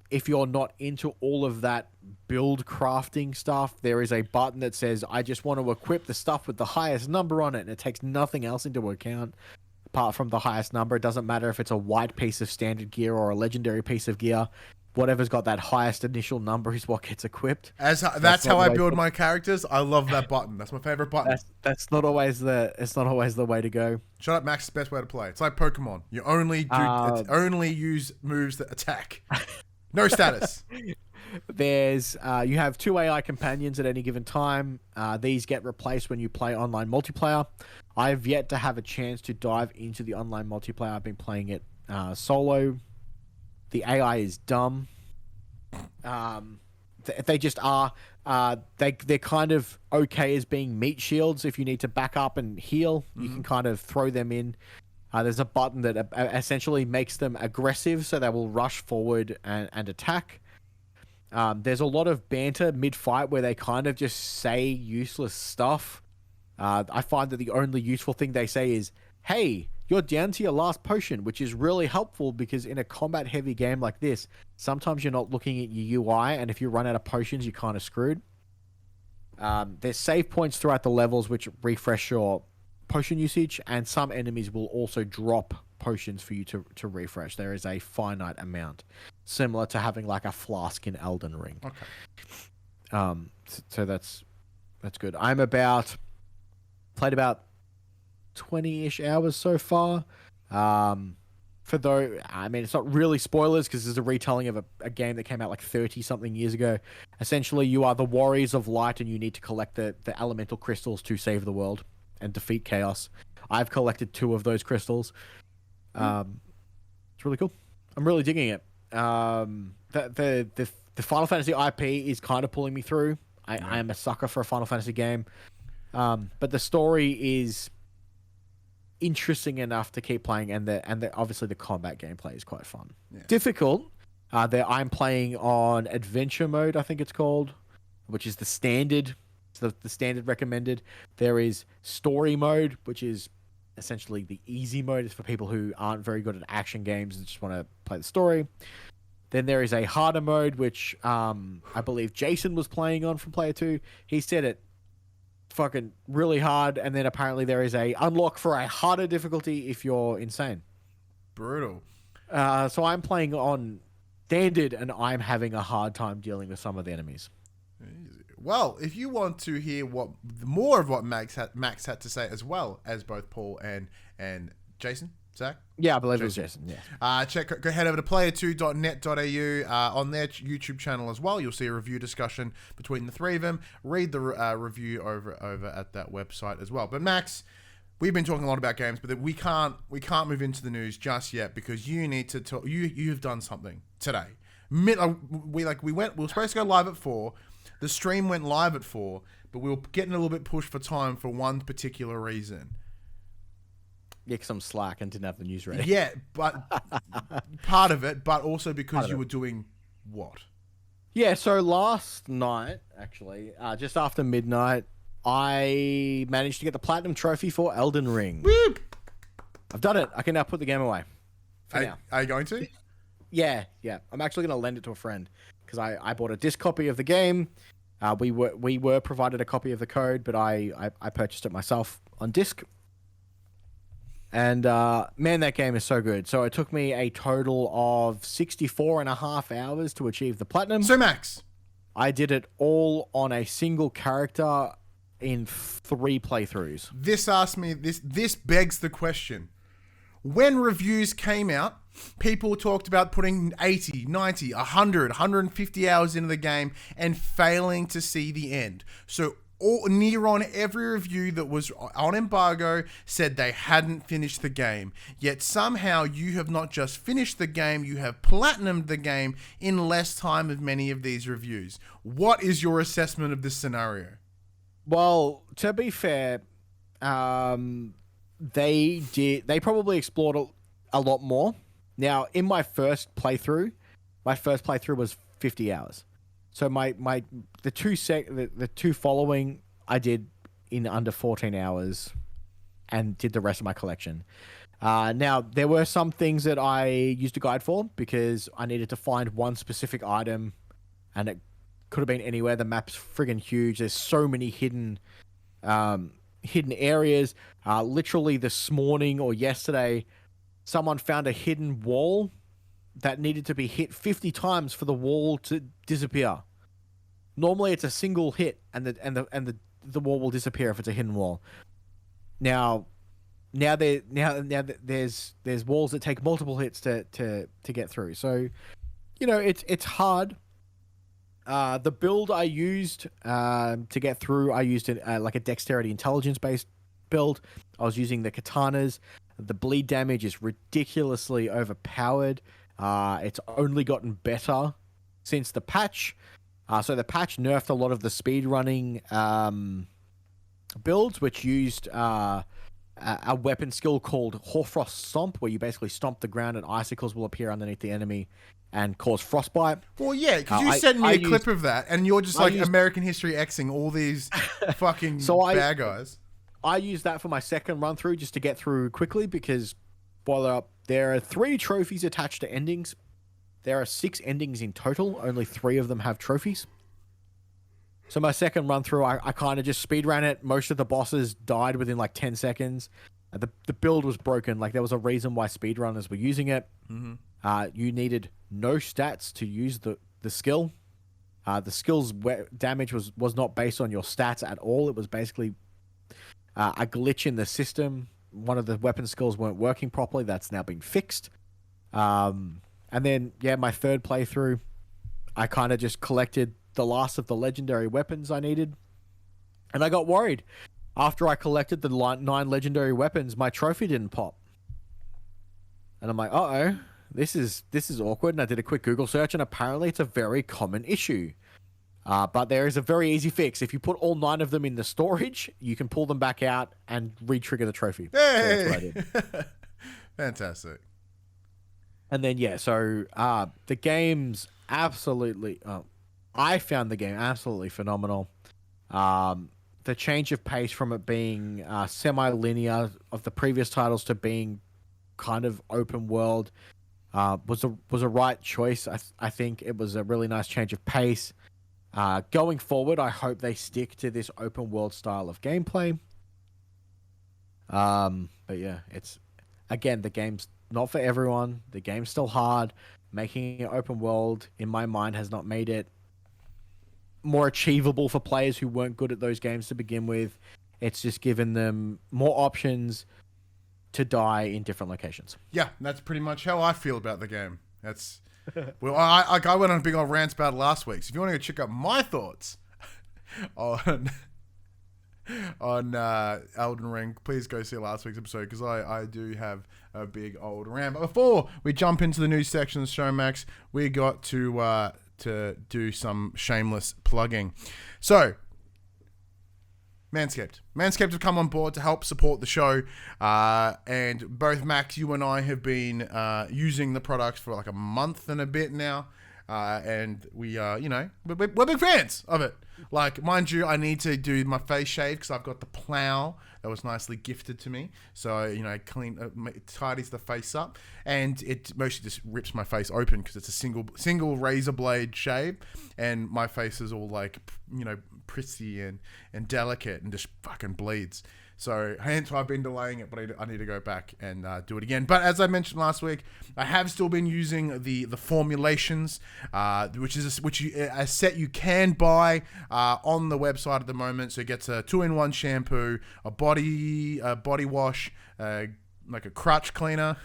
If you're not into all of that build crafting stuff, there is a button that says, I just want to equip the stuff with the highest number on it, and it takes nothing else into account apart from the highest number. It doesn't matter if it's a white piece of standard gear or a legendary piece of gear. Whatever's got that highest initial number is what gets equipped. That's how I build my characters. I love that button. That's my favorite button. That's not always the way to go. Shut up, Max. It's the best way to play. It's like Pokemon. You only use moves that attack. No status. There's you have 2 AI companions at any given time. These get replaced when you play online multiplayer. I've yet to have a chance to dive into the online multiplayer. I've been playing it solo. The AI is dumb. They just are. They're kind of okay as being meat shields. If you need to back up and heal, you can kind of throw them in. There's a button that essentially makes them aggressive, so they will rush forward and attack. There's a lot of banter mid-fight where they kind of just say useless stuff. I find that the only useful thing they say is, hey, you're down to your last potion, which is really helpful because in a combat-heavy game like this, sometimes you're not looking at your UI, and if you run out of potions, you're kind of screwed. There's save points throughout the levels which refresh your potion usage, and some enemies will also drop potions for you to refresh. There is a finite amount, similar to having like a flask in Elden Ring. Okay. So that's good. Played about 20-ish hours so far. It's not really spoilers because this is a retelling of a game that came out like 30-something years ago. Essentially, you are the warriors of light and you need to collect the elemental crystals to save the world and defeat chaos. I've collected 2 of those crystals. It's really cool. I'm really digging it. The Final Fantasy IP is kind of pulling me through. I am a sucker for a Final Fantasy game. But the story is interesting enough to keep playing, and obviously the combat gameplay is quite fun. Yeah. Difficult. I'm playing on adventure mode, I think it's called, which is the standard. So the standard recommended. There is story mode, which is essentially the easy mode. It's for people who aren't very good at action games and just want to play the story. Then there is a harder mode, which I believe Jason was playing on from Player 2. He said it fucking really hard, and then apparently there is a unlock for a harder difficulty if you're insane. Brutal. So I'm playing on standard, and I'm having a hard time dealing with some of the enemies. Well, if you want to hear more of what Max had to say, as well as both Paul and Jason, Zach? Yeah, I believe it was Jason. Yeah. Go head over to player2.net.au on their YouTube channel as well. You'll see a review discussion between the 3 of them. Read the review over at that website as well. But Max, we've been talking a lot about games, but we can't move into the news just yet because you need to talk. You've done something today. We were supposed to go live at 4. The stream went live at 4, but we were getting a little bit pushed for time for one particular reason. Yeah, because I'm slack and didn't have the news ready. Yeah, but part of it, but also because you were doing what? Yeah, so last night, actually, just after midnight, I managed to get the Platinum Trophy for Elden Ring. Woo! I've done it. I can now put the game away. Are you going to? Yeah. I'm actually going to lend it to a friend because I bought a disc copy of the game. We were provided a copy of the code, but I purchased it myself on disc. And man, that game is so good. So it took me a total of 64.5 hours to achieve the platinum. So Max, I did it all on a single character in 3 playthroughs. This begs the question. When reviews came out, people talked about putting 80, 90, 100, 150 hours into the game and failing to see the end. So near on every review that was on embargo said they hadn't finished the game. Yet somehow you have not just finished the game, you have platinumed the game in less time than many of these reviews. What is your assessment of this scenario? Well, to be fair, they probably explored a lot more. Now, in my first playthrough was 50 hours. So the two following I did in under 14 hours and did the rest of my collection. Now, there were some things that I used a guide for because I needed to find one specific item, and it could have been anywhere. The map's friggin' huge. There's so many hidden areas. Literally this morning or yesterday, someone found a hidden wall that needed to be hit 50 times for the wall to disappear. Normally, it's a single hit, and the wall will disappear if it's a hidden wall. Now there's walls that take multiple hits to get through. So, it's hard. The build I used to get through, I used like a dexterity intelligence based build. I was using the katanas. The bleed damage is ridiculously overpowered. It's only gotten better since the patch. So the patch nerfed a lot of the speedrunning builds, which used a weapon skill called Hoarfrost Stomp, where you basically stomp the ground and icicles will appear underneath the enemy and cause frostbite. Well, yeah, because you sent me a clip of that, and you're just American History Xing all these fucking bad guys. I used that for my second run through just to get through quickly because, spoiler up, there are 3 trophies attached to endings. There are 6 endings in total. Only 3 of them have trophies. So my second run through, I kind of just speed ran it. Most of the bosses died within like 10 seconds. The build was broken. Like there was a reason why speedrunners were using it. Mm-hmm. You needed no stats to use the skill. The skill's damage was not based on your stats at all. It was basically a glitch in the system. One of the weapon skills weren't working properly. That's now been fixed. And then, my third playthrough, I kind of just collected the last of the legendary weapons I needed. And I got worried. After I collected the 9 legendary weapons, my trophy didn't pop. And I'm like, uh-oh, this is awkward. And I did a quick Google search, and apparently it's a very common issue. But there is a very easy fix. If you put all 9 of them in the storage, you can pull them back out and re-trigger the trophy. Hey! So that's what I did. Fantastic. And then, the game's absolutely... I found the game absolutely phenomenal. The change of pace from it being semi-linear of the previous titles to being kind of open world was a right choice. I think it was a really nice change of pace. Going forward, I hope they stick to this open world style of gameplay. But yeah, the game's not for everyone. The game's still hard. Making it open world, in my mind, has not made it more achievable for players who weren't good at those games to begin with. It's just given them more options to die in different locations. Yeah, that's pretty much how I feel about the game. That's well, I went on a big old rant about it last week. So if you want to go check out my thoughts on Elden Ring, please go see last week's episode because I do have a big old rant. But before we jump into the news section of the show, Max, we got to do some shameless plugging. So, Manscaped have come on board to help support the show, and both Max, you and I have been using the products for like a month and a bit now, and we we're big fans of it. Like, mind you, I need to do my face shave because I've got the plow that was nicely gifted to me, so it tidies the face up, and it mostly just rips my face open because it's a single razor blade shave, and my face is all like prissy and delicate and just fucking bleeds. So hence I've been delaying it, but I need to go back and do it again. But as I mentioned last week, I have still been using the formulations, which is a set you can buy on the website at the moment. So it gets a 2-in-1 shampoo, a body wash, like a crotch cleaner,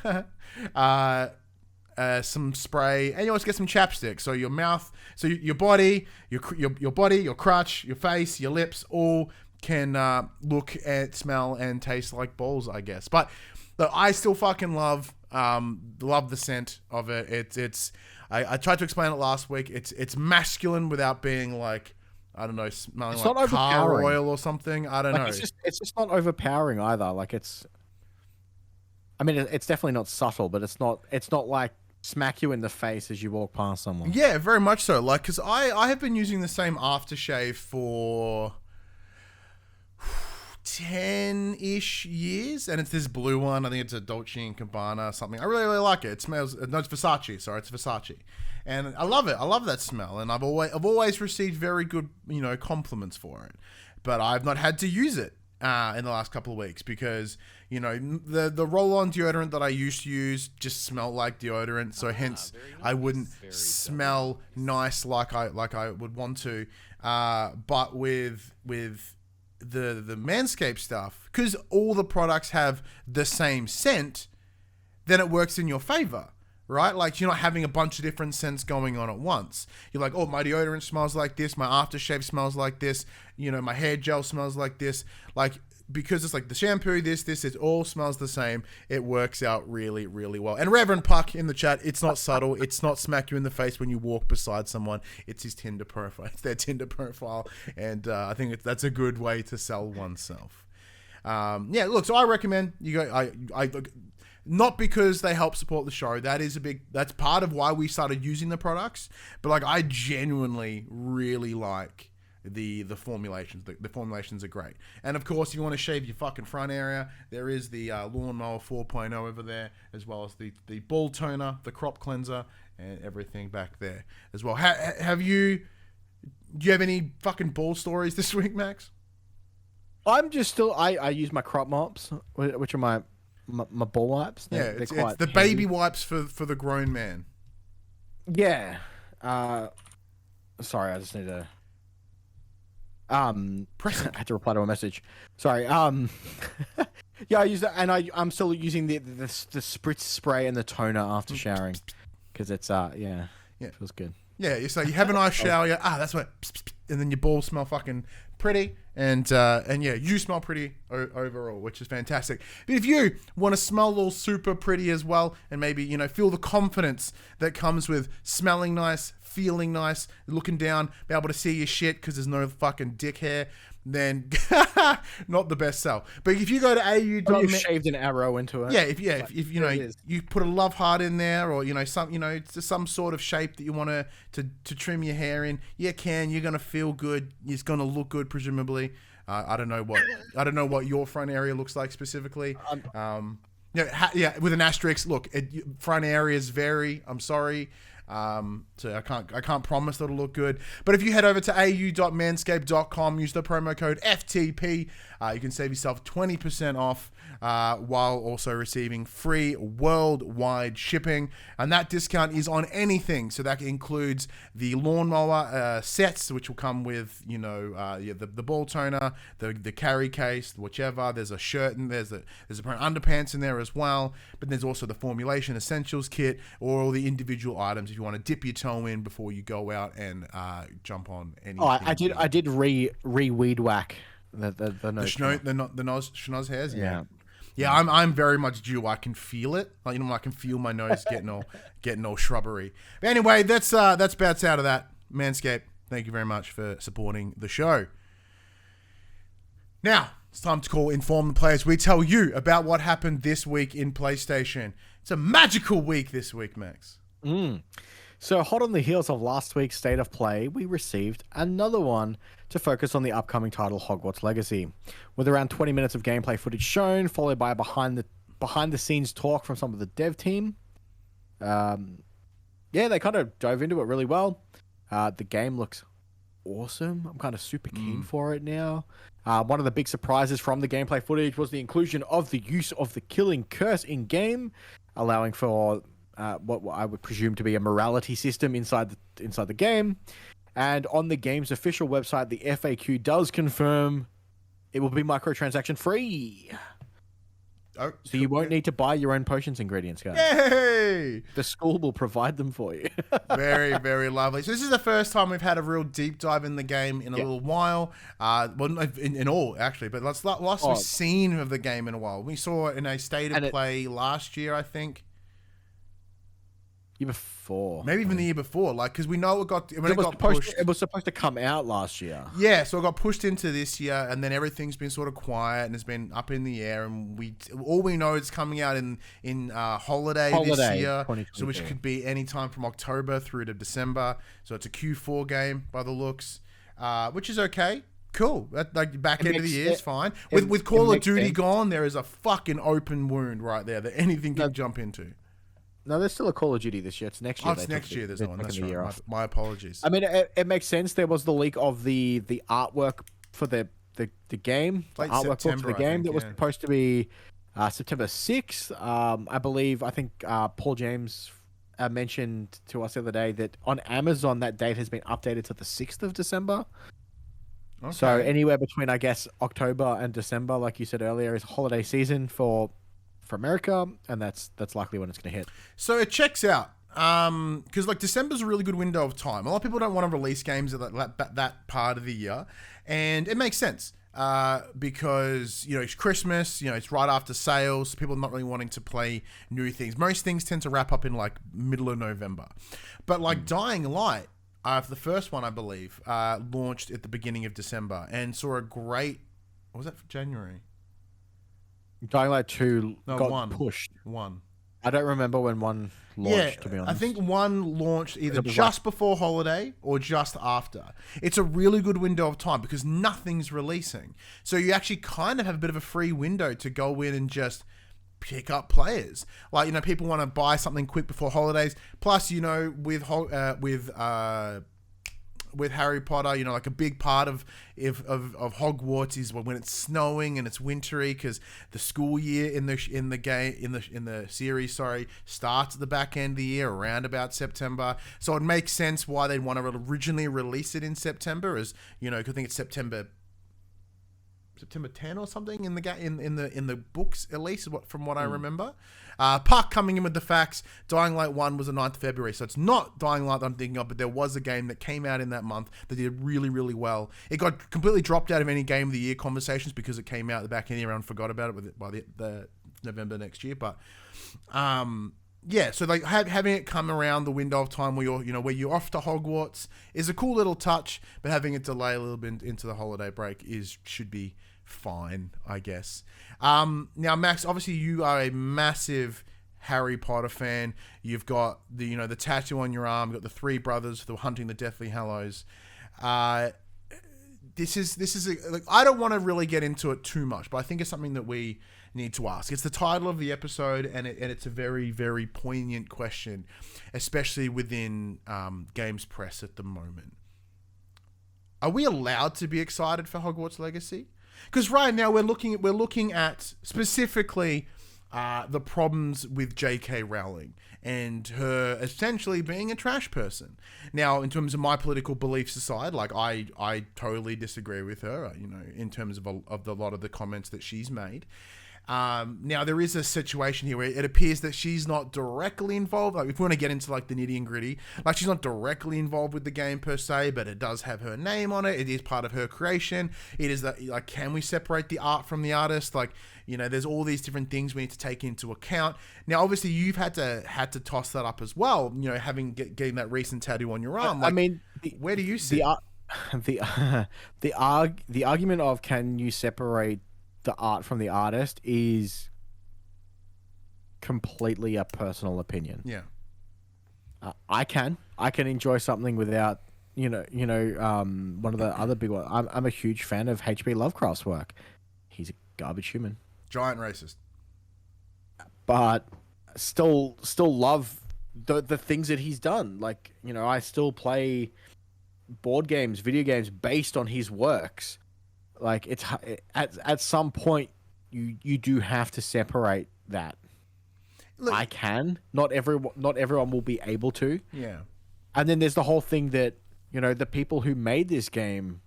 some spray, and you also get some chapstick. So your mouth, so your body, your body, your crotch, your face, your lips, all can look and smell and taste like balls, I guess. But look, I still fucking love the scent of it. I tried to explain it last week. It's masculine without being like, I don't know, smelling like car oil or something. I don't know. It's just not overpowering either. Like it's definitely not subtle, but it's not like smack you in the face as you walk past someone. Yeah, very much so. Like, because I have been using the same aftershave for 10-ish years, and it's this blue one. I think it's a Dolce & Gabbana something. I really like it. It smells, no, it's Versace. Sorry, it's Versace. And I love it. I love that smell, and I've always received very good, compliments for it. But I've not had to use it in the last couple of weeks because, the roll-on deodorant that I used to use just smelled like deodorant, so hence I wouldn't smell nice like I would want to. But with the Manscaped stuff, because all the products have the same scent, then it works in your favor, right? Like, you're not having a bunch of different scents going on at once. You're like, oh, my deodorant smells like this, my aftershave smells like this, my hair gel smells like this. Like, because it's like the shampoo, this, it all smells the same. It works out really, really well. And Reverend Puck in the chat, it's not subtle. It's not smack you in the face when you walk beside someone. It's his Tinder profile. It's their Tinder profile. And I think that's a good way to sell oneself. Look, so I recommend you go. I not because they help support the show. That's part of why we started using the products. But like, I genuinely really like the formulations. The formulations are great. And of course, if you want to shave your fucking front area, there is the Lawnmower 4.0 over there, as well as the ball toner, the crop cleanser, and everything back there as well. Do you have any fucking ball stories this week, Max? I'm just still, I use my crop mops, which are my ball wipes. It's the baby wipes for the grown man. Yeah. Sorry, I just need to... I had to reply to a message. Sorry. Yeah, I use that, and I'm still using the spritz spray and the toner after showering because it's it feels good. Yeah, so you have a nice shower. That's what, and then your balls smell fucking pretty, and you smell pretty overall, which is fantastic. But if you want to smell all super pretty as well, and maybe feel the confidence that comes with smelling nice, feeling nice, looking down, be able to see your shit because there's no fucking dick hair, then not the best sell. But if you go to au, you shaved an arrow into it. If you put a love heart in there, or some sort of shape that you want to trim your hair in, you're gonna feel good. It's gonna look good, presumably. I don't know what your front area looks like specifically. With an asterisk. Look, front areas vary. I'm sorry. So I can't promise that it'll look good, but if you head over to au.manscaped.com, use the promo code FTP, you can save yourself 20% off, while also receiving free worldwide shipping, and that discount is on anything. So that includes the lawnmower sets, which will come with the ball toner, the carry case, whichever. There's a shirt and there's a pair of underpants in there as well, but there's also the formulation essentials kit, or all the individual items if you want to dip your toe in before you go out and jump on anything. I did re-weed whack the schnoz hairs. Yeah, I'm very much due. I can feel it. Like, I can feel my nose getting all shrubbery. But anyway, that's bouts out of that. Manscaped, thank you very much for supporting the show. Now it's time to call Inform the Players. We tell you about what happened this week in PlayStation. It's a magical week this week, Max. So, hot on the heels of last week's State of Play, we received another one to focus on the upcoming title Hogwarts Legacy, with around 20 minutes of gameplay footage shown, followed by a behind the scenes talk from some of the dev team. They kind of dove into it really well. The game looks awesome. I'm kind of super keen for it now. One of the big surprises from the gameplay footage was the inclusion of the use of the killing curse in game, allowing for what I would presume to be a morality system inside the game. And on the game's official website, the FAQ does confirm it will be microtransaction free. Oh, So you won't need to buy your own potions ingredients, guys. Yay! The school will provide them for you. Very, very lovely. So this is the first time we've had a real deep dive in the game in a little while. Well, in all, actually. But last we've seen of the game in a while. We saw it in a state of play last year, I think. Year before. Maybe even the year before. Like, because we know it got pushed. It was supposed to come out last year. Yeah, so it got pushed into this year, and then everything's been sort of quiet and it's been up in the air. And all we know is coming out in holiday this year, so which could be any time from October through to December. So it's a Q4 game by the looks, which is okay. Cool. Like back end of the year is fine. With Call of Duty gone, there is a fucking open wound right there that anything can jump into. No, there's still a Call of Duty this year. It's next year. Oh, it's next year. There's one. That's right. My apologies. I mean, it makes sense. There was the leak of the artwork for the game. The artwork book for the game that was supposed to be September 6th. I believe. I think Paul James mentioned to us the other day that on Amazon that date has been updated to the 6th of December. Okay. So anywhere between, I guess, October and December, like you said earlier, is holiday season for America, and that's likely when it's going to hit. So it checks out, because like December's a really good window of time. A lot of people don't want to release games at that part of the year, and it makes sense because it's Christmas, it's right after sales. People are not really wanting to play new things. Most things tend to wrap up in like middle of November, but like Dying Light, the first one I believe, launched at the beginning of December and saw a great. What was that for January? Dying Light 2 got pushed. One. I don't remember when one launched, to be honest. I think one launched either just before holiday or just after. It's a really good window of time because nothing's releasing. So you actually kind of have a bit of a free window to go in and just pick up players. Like, people want to buy something quick before holidays. Plus, with Harry Potter, like a big part of Hogwarts is when it's snowing and it's wintry because the school year in the series starts at the back end of the year around about September. So it makes sense why they'd want to originally release it in September, as I think it's September 10 or something in the books, at least from what I remember. Puck coming in with the facts. Dying Light 1 was the 9th of February, so it's not Dying Light that I'm thinking of, but there was a game that came out in that month that did really, really well. It got completely dropped out of any Game of the Year conversations because it came out at the back end of the year and forgot about it by the November next year. But yeah, so like having it come around the window of time where you're off to Hogwarts is a cool little touch, but having it delay a little bit into the holiday break should be fine, I guess. Now, Max, obviously you are a massive Harry Potter fan. You've got the tattoo on your arm. You've got the three brothers who are hunting the Deathly Hallows. This is I don't want to really get into it too much, but I think it's something that we need to ask. It's the title of the episode, and it's a very, very poignant question, especially within games press at the moment. Are we allowed to be excited for Hogwarts Legacy? Because right now we're looking at specifically the problems with J.K. Rowling and her essentially being a trash person. Now, in terms of my political beliefs aside, like I totally disagree with her, in terms of a lot of the comments that she's made. Now there is a situation here where it appears that she's not directly involved. Like, if we want to get into like the nitty and gritty, like she's not directly involved with the game per se, but it does have her name on it. It is part of her creation. It is that, like, can we separate the art from the artist? Like, there's all these different things we need to take into account. Now, obviously, you've had to toss that up as well. Getting that recent tattoo on your arm. Like, I mean, where do you see the argument of can you separate the art from the artist is completely a personal opinion. Yeah. I can enjoy something without, one of the other big ones. I'm a huge fan of H.P. Lovecraft's work. He's a garbage human. Giant racist. But still love the things that he's done. Like, I still play board games, video games based on his works. Like, it's at some point you do have to separate that. Look, I can. Not everyone will be able to. Yeah. And then there's the whole thing that, the people who made this game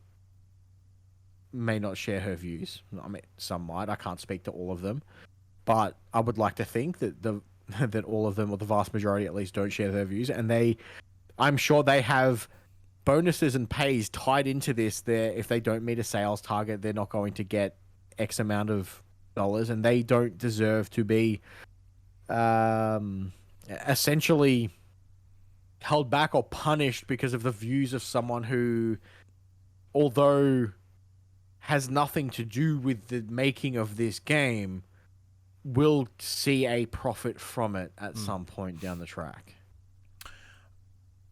may not share her views. I mean, some might. I can't speak to all of them. but I would like to think that that all of them, or the vast majority at least, don't share their views, and I'm sure they have bonuses and pays tied into this. There, if they don't meet a sales target, they're not going to get X amount of dollars, and they don't deserve to be essentially held back or punished because of the views of someone who, although has nothing to do with the making of this game, will see a profit from it at some point down the track.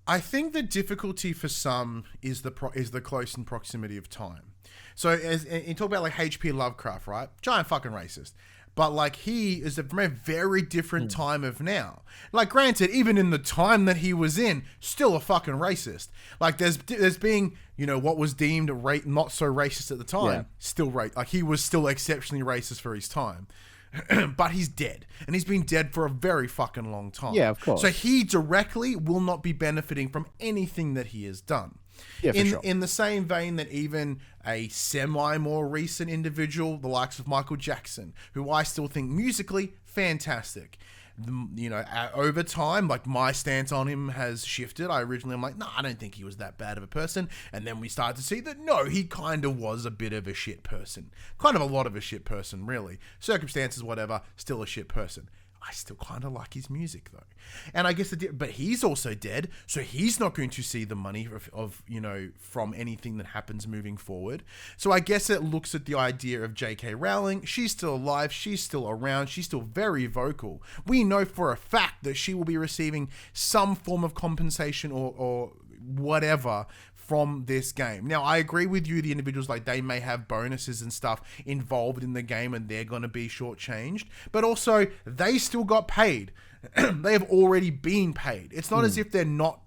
I think the difficulty for some is the close in proximity of time. So as you talk about like H.P. Lovecraft, right? Giant fucking racist. But like he is from a very different time of now. Like granted, even in the time that he was in, still a fucking racist. Like there's being, you know, what was deemed not so racist at the time, still like he was still exceptionally racist for his time. But he's dead, and he's been dead for a very fucking long time. Yeah, of course. So he directly will not be benefiting from anything that he has done. Yeah, for sure. In the same vein that even a semi more recent individual, the likes of Michael Jackson, who I still think musically fantastic. You know, over time, like my stance on him has shifted. I'm like, I don't think he was that bad of a person. And then we started to see that, no, he kind of was a bit of a shit person. Kind of a lot of a shit person, really. Circumstances, whatever, still a shit person. I still kind of like his music though. And I guess but he's also dead, so he's not going to see the money of you know, from anything that happens moving forward. So I guess it looks at the idea of J.K. Rowling. She's still alive, she's still around, she's still very vocal. We know for a fact that she will be receiving some form of compensation or whatever from this game. Now, I agree with you, the individuals, like, they may have bonuses and stuff involved in the game and they're going to be shortchanged, but also they still got paid. They have already been paid. It's not as if they're not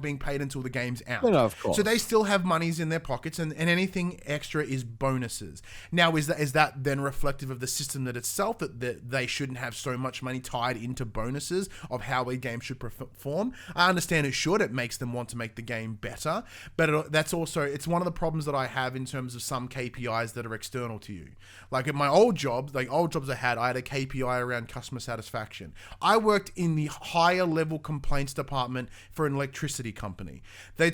being paid until the game's out. No, of course. So they still have monies in their pockets, and anything extra is bonuses. Now, is that then reflective of the system that itself, that they shouldn't have so much money tied into bonuses of how a game should perform? I understand it should. It makes them want to make the game better, but that's also, it's one of the problems that I have in terms of some KPIs that are external to you. Like at my old jobs, I had a KPI around customer satisfaction. I worked in the higher level complaints department for an electricity company. They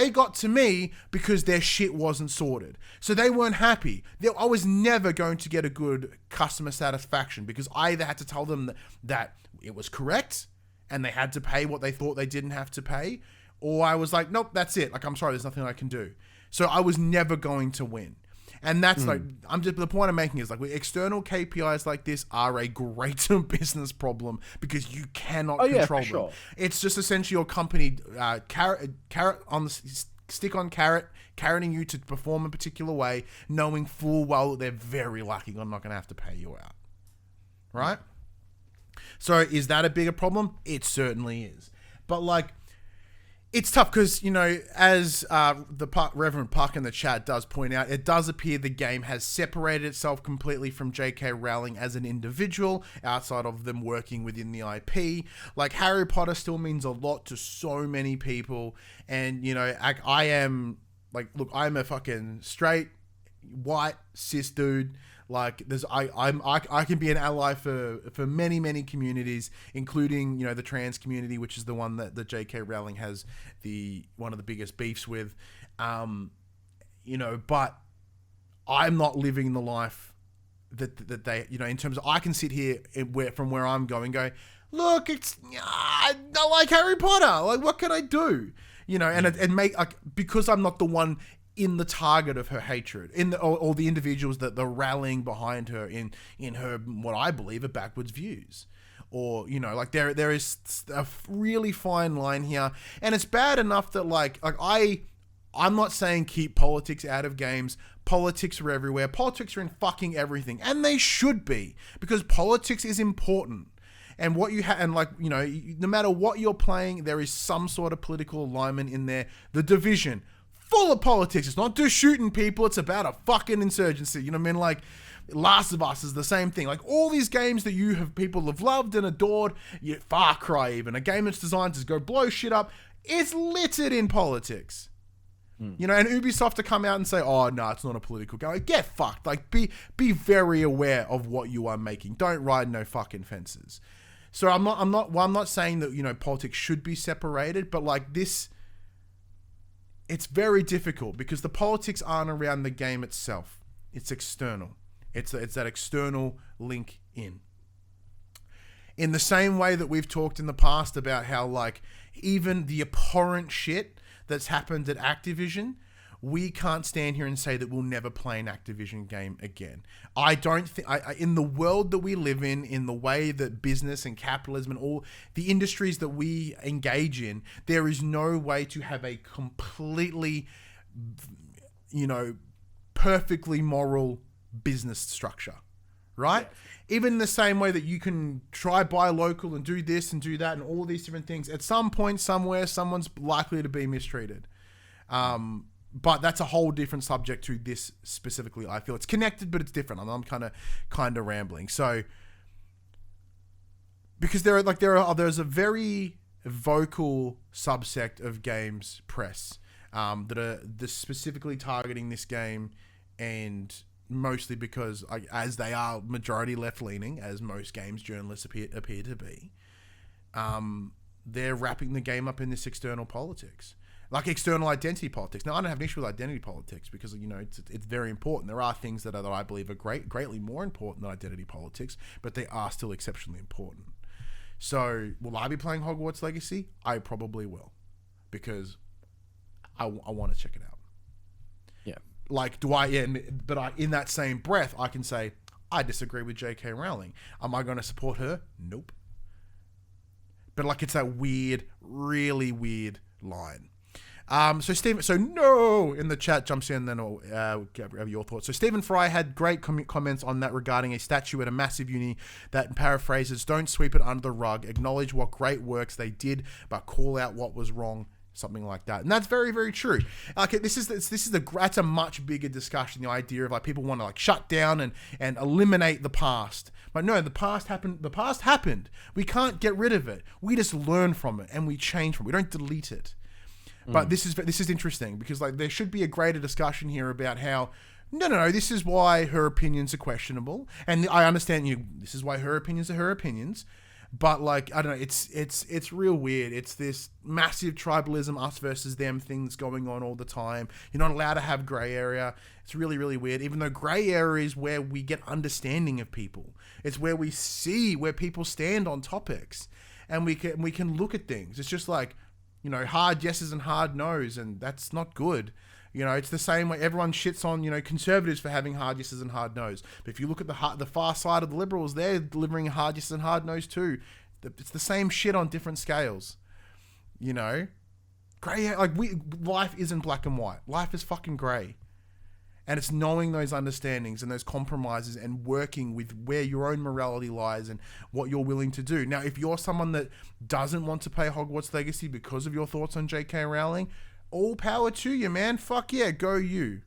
got to me because their shit wasn't sorted. So they weren't happy. I was never going to get a good customer satisfaction because I either had to tell them that it was correct and they had to pay what they thought they didn't have to pay, or I was like, nope, that's it. Like, I'm sorry, there's nothing I can do. So I was never going to win. And that's like, the point I'm making is like, external KPIs like this are a greater business problem because you cannot control them. Sure. It's just essentially your company carrot on the stick on carroting you to perform a particular way, knowing full well that they're very lucky I'm not going to have to pay you out. Right? So is that a bigger problem? It certainly is. But like, it's tough because, you know, as Reverend Puck in the chat does point out, it does appear the game has separated itself completely from J.K. Rowling as an individual outside of them working within the IP. Like, Harry Potter still means a lot to so many people. And, you know, I am, like, look, I'm a fucking straight, white, cis dude. Like, I can be an ally for many communities, including, you know, the trans community, which is the one that the J.K. Rowling has one of the biggest beefs with, you know. But I'm not living the life that they, you know, in terms of, I can sit here from where I'm going, look, I like Harry Potter. Like, what can I do? You know, and make, like, because I'm not the one in the target of her hatred, or the individuals that are rallying behind her in her, what I believe are backwards views. Or, you know, like there is a really fine line here, and it's bad enough that like I'm not saying keep politics out of games. Politics are everywhere. Politics are in fucking everything, and they should be, because politics is important. And what you have, and like, you know, no matter what you're playing, there is some sort of political alignment in there. The Division, full of politics. It's not just shooting people, it's about a fucking insurgency. You know what I mean? Like, Last of Us is the same thing. Like, all these games that people have loved and adored, Far Cry even, a game that's designed to go blow shit up, it's littered in politics. You know, and Ubisoft to come out and say, "Oh no, it's not a political game." Like, get fucked. Like, be very aware of what you are making. Don't ride no fucking fences. So I'm not saying that, you know, politics should be separated, but like this, it's very difficult because the politics aren't around the game itself. It's external. It's that external link in. In the same way that we've talked in the past about how, like, even the abhorrent shit that's happened at Activision, we can't stand here and say that we'll never play an Activision game again. I don't think, in the world that we live in the way that business and capitalism and all the industries that we engage in, there is no way to have a completely, you know, perfectly moral business structure, right? Yes. Even in the same way that you can try buy local and do this and do that and all these different things, at some point somewhere someone's likely to be mistreated. But that's a whole different subject to this specifically. I feel it's connected, but it's different. I'm kind of rambling. So because there's a very vocal subsect of games press that are specifically targeting this game, and mostly because, as they are majority left-leaning, as most games journalists appear to be, they're wrapping the game up in this external politics, like external identity politics. Now, I don't have an issue with identity politics because, you know, it's very important. There are things that I believe are greatly more important than identity politics, but they are still exceptionally important. So, will I be playing Hogwarts Legacy? I probably will, because I want to check it out. Yeah. Like, in that same breath, I can say, I disagree with J.K. Rowling. Am I going to support her? Nope. But, like, it's that weird, really weird line. So no, in the chat jumps in, then I'll have your thoughts. So Stephen Fry had great comments on that regarding a statue at a massive uni that paraphrases, "Don't sweep it under the rug, acknowledge what great works they did, but call out what was wrong." Something like that. And that's very, very true. Okay, that's a much bigger discussion, the idea of, like, people want to, like, shut down and eliminate the past. But no, the past happened. We can't get rid of it. We just learn from it and we change from it. We don't delete it. But this is interesting because, like, there should be a greater discussion here about how no, this is why her opinions are questionable. And I understand this is why her opinions are her opinions. But, like, I don't know, it's real weird. It's this massive tribalism, us versus them things going on all the time. You're not allowed to have gray area. It's really, really weird. Even though gray area is where we get understanding of people. It's where we see where people stand on topics. And we can look at things. It's just like, you know, hard yeses and hard nos, and that's not good. You know, it's the same way everyone shits on, you know, conservatives for having hard yeses and hard no's. But if you look at the far side of the liberals, they're delivering hard yeses and hard no's too. It's the same shit on different scales. You know, grey, like, life isn't black and white. Life is fucking grey. And it's knowing those understandings and those compromises and working with where your own morality lies and what you're willing to do. Now, if you're someone that doesn't want to play Hogwarts Legacy because of your thoughts on J.K. Rowling, all power to you, man. Fuck yeah, go you.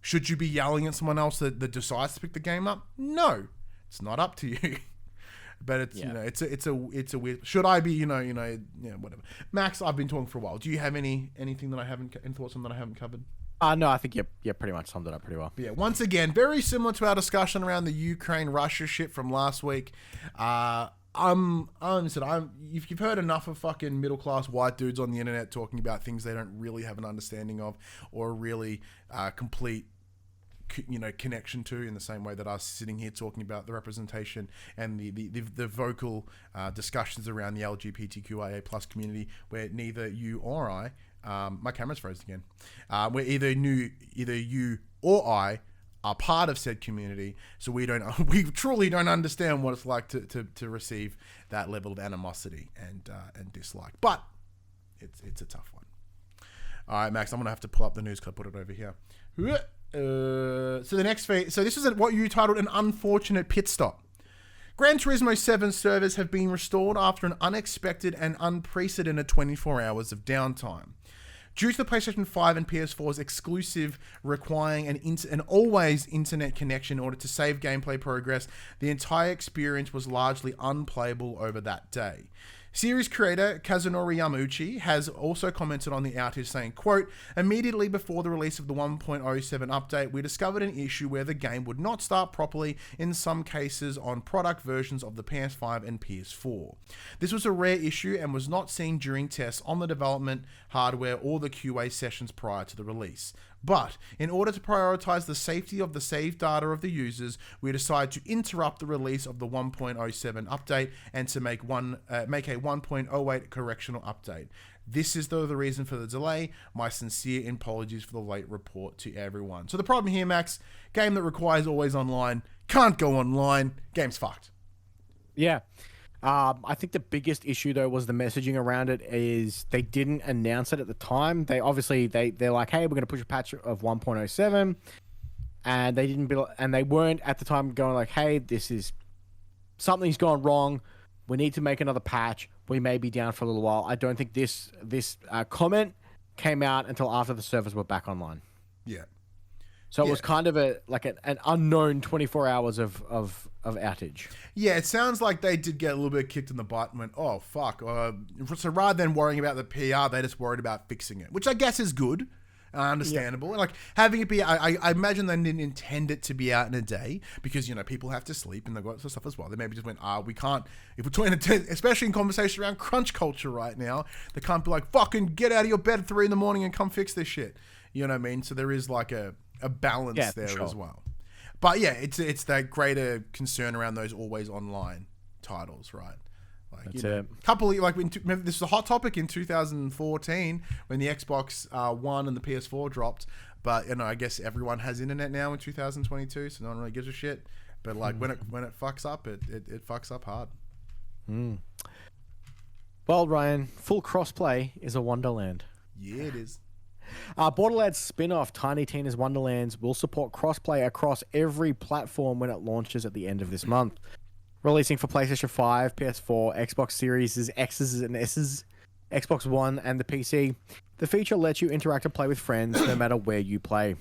Should you be yelling at someone else that decides to pick the game up? No, it's not up to you. But it's, you know, it's a weird. Should I be, whatever. Max, I've been talking for a while. Do you have anything that I haven't, any thoughts on that I haven't covered? No, I think you pretty much summed it up pretty well. Yeah, once again, very similar to our discussion around the Ukraine-Russia shit from last week. If you've heard enough of fucking middle-class white dudes on the internet talking about things they don't really have an understanding of or really complete, connection to, in the same way that us sitting here talking about the representation and the vocal discussions around the LGBTQIA plus community, where neither you or I, my camera's frozen again, where either you or I are part of said community, so we truly don't understand what it's like to receive that level of animosity and dislike. But it's a tough one. All right, Max, I'm gonna have to pull up the news because I put it over here. So the next phase. So this is what you titled an unfortunate pit stop. Gran Turismo 7 servers have been restored after an unexpected and unprecedented 24 hours of downtime. Due to the PlayStation 5 and PS4's exclusive requiring an always internet connection in order to save gameplay progress, the entire experience was largely unplayable over that day. Series creator Kazunori Yamauchi has also commented on the outage saying, quote, immediately before the release of the 1.07 update, we discovered an issue where the game would not start properly in some cases on product versions of the PS5 and PS4. This was a rare issue and was not seen during tests on the development hardware or the QA sessions prior to the release. But in order to prioritize the safety of the saved data of the users, we decided to interrupt the release of the 1.07 update and to make a 1.08 correctional update. This is the reason for the delay. My sincere apologies for the late report to everyone. So the problem here, Max, game that requires always online, can't go online, game's fucked. Yeah. I think the biggest issue though was the messaging around it is they didn't announce it at the time. They're like, hey, we're going to push a patch of 1.07, and they weren't at the time going like, hey, something's gone wrong. We need to make another patch. We may be down for a little while. I don't think this comment came out until after the servers were back online. Yeah. So it was kind of an unknown 24 hours of outage. Yeah, it sounds like they did get a little bit kicked in the butt and went, oh, fuck. So rather than worrying about the PR, they just worried about fixing it, which I guess is good. Understandable. Yeah. Like having it be, I imagine they didn't intend it to be out in a day because, people have to sleep and they've got stuff as well. They maybe just went, we can't, if we're trying to, especially in conversation around crunch culture right now, they can't be like, fucking get out of your bed at 3 a.m. and come fix this shit. You know what I mean? So there is like a balance there as well. But yeah, it's that greater concern around those always online titles, right? Like, That's it. Remember, this was a hot topic in 2014 when the Xbox One and the PS4 dropped. But I guess everyone has internet now in 2022, so no one really gives a shit. But like when it fucks up, it fucks up hard. Well, Ryan, full crossplay is a Wonderland. Yeah, it is. Borderlands spin-off Tiny Tina's Wonderlands will support crossplay across every platform when it launches at the end of this month. Releasing for PlayStation 5, PS4, Xbox Series X's and S's, Xbox One, and the PC, the feature lets you interact and play with friends no matter where you play.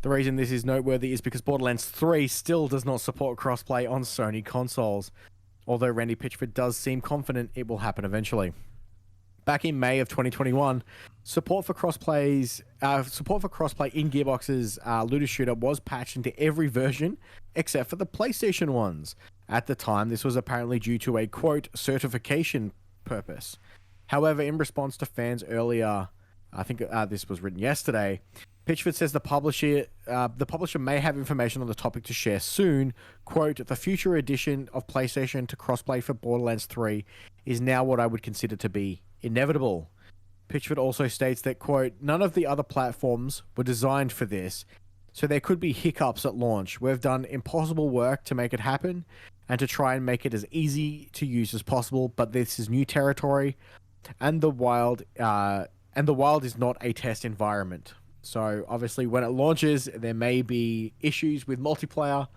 The reason this is noteworthy is because Borderlands 3 still does not support crossplay on Sony consoles, although Randy Pitchford does seem confident it will happen eventually. Back in May of 2021, support for crossplay in Gearbox's looter shooter was patched into every version except for the PlayStation ones. At the time, this was apparently due to a, quote, certification purpose. However, in response to fans earlier, I think this was written yesterday, Pitchford says the publisher may have information on the topic to share soon. Quote, the future addition of PlayStation to crossplay for Borderlands 3 is now what I would consider to be inevitable. Pitchford also states that, quote, none of the other platforms were designed for this, so there could be hiccups at launch. We've done impossible work to make it happen and to try and make it as easy to use as possible, but this is new territory, and the wild is not a test environment. So obviously when it launches, there may be issues with multiplayer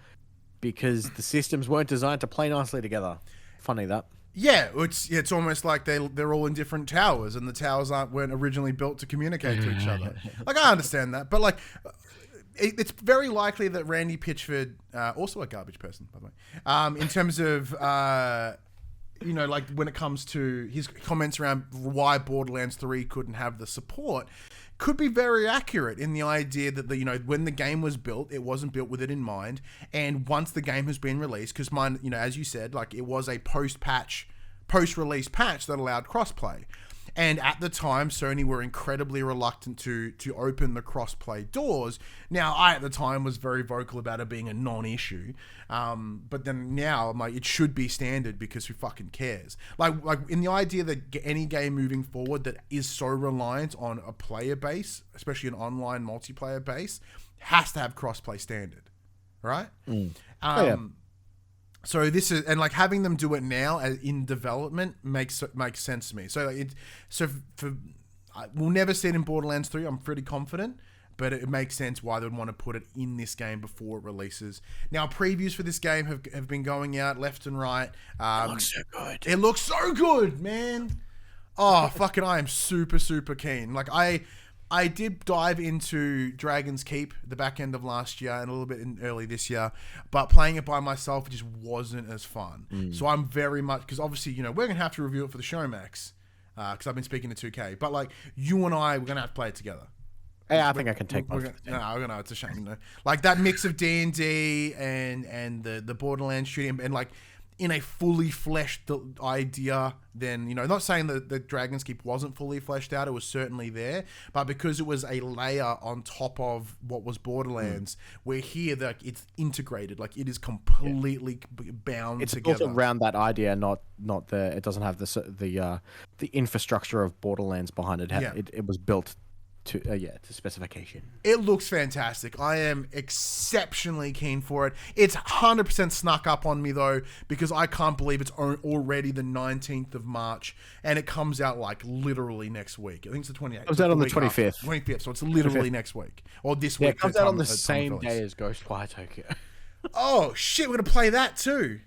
because the systems weren't designed to play nicely together. Funny that. Yeah, it's almost like they're all in different towers, and the towers weren't originally built to communicate to each other. Like, I understand that, but like, it's very likely that Randy Pitchford, also a garbage person, by the way, in terms of like when it comes to his comments around why Borderlands 3 couldn't have the support, could be very accurate in the idea that when the game was built, it wasn't built with it in mind, and once the game has been released, because as you said, like it was a post-release patch that allowed crossplay, and at the time Sony were incredibly reluctant to open the crossplay doors. Now, I at the time was very vocal about it being a non-issue, but then now I'm like, it should be standard because who fucking cares? Like in the idea that any game moving forward that is so reliant on a player base, especially an online multiplayer base, has to have crossplay standard, right? So this is, and like having them do it now in development makes sense to me. So we'll never see it in Borderlands 3. I'm pretty confident, but it makes sense why they'd want to put it in this game before it releases. Now, previews for this game have been going out left and right. It looks so good. It looks so good, man. Oh, fucking, I am super, super keen. Like I did dive into Dragon's Keep the back end of last year and a little bit in early this year, but playing it by myself just wasn't as fun. So I'm very much, because obviously, you know, we're going to have to review it for the show, Max, because I've been speaking to 2K. But like, you and I, we're going to have to play it together. Yeah, I think I can take one. No, it's a shame. No. Like that mix of D&D and the Borderlands shooting and like in a fully fleshed idea, then, you know, not saying that the Dragon's Keep wasn't fully fleshed out, it was certainly there, but because it was a layer on top of what was Borderlands, where here that it's integrated, like it is completely bound together. It's built around that idea, not the. It doesn't have the infrastructure of Borderlands behind it. It was built to specification. It looks fantastic. I am exceptionally keen for it. It's 100% snuck up on me though, because I can't believe it's already the 19th of March and it comes out like literally next week. I think it's the 28th. It comes out on the 25th. 25th, so it's literally next week or this week. It comes out on the same day as Ghostwire Tokyo. Oh shit, we're gonna play that too.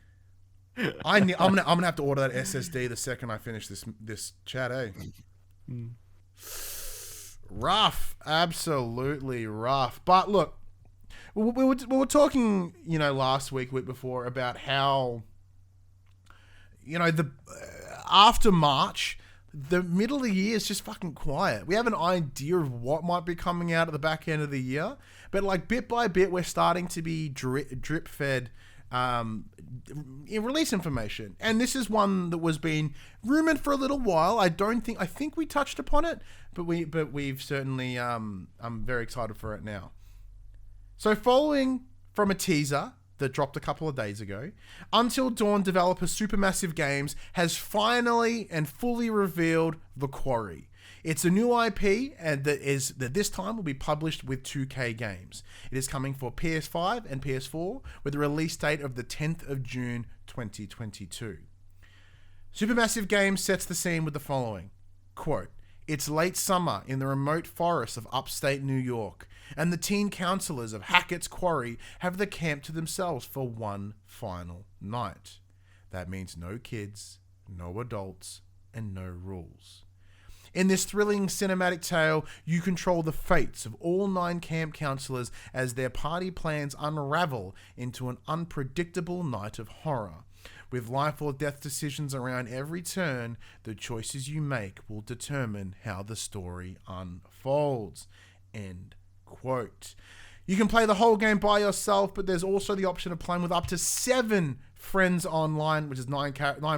I'm gonna have to order that SSD the second I finish this chat, eh? Rough, absolutely rough. But look, we were talking, you know, last week before about how, you know, the after March, the middle of the year is just fucking quiet. We have an idea of what might be coming out at the back end of the year, but like bit by bit, we're starting to be drip fed release information, and this is one that was being rumored for a little while. I think we touched upon it, but we've certainly I'm very excited for it now. So following from a teaser that dropped a couple of days ago, Until Dawn developer Supermassive Games has finally and fully revealed the Quarry. It's a new IP and that this time will be published with 2K Games. It is coming for PS5 and PS4 with a release date of the 10th of June 2022. Supermassive Games sets the scene with the following. Quote, "It's late summer in the remote forests of upstate New York, and the teen counselors of Hackett's Quarry have the camp to themselves for one final night. That means no kids, no adults, and no rules. In this thrilling cinematic tale, you control the fates of all 9 camp counselors as their party plans unravel into an unpredictable night of horror. With life or death decisions around every turn, the choices you make will determine how the story unfolds." End quote. You can play the whole game by yourself, but there's also the option of playing with up to 7 friends online, which is 9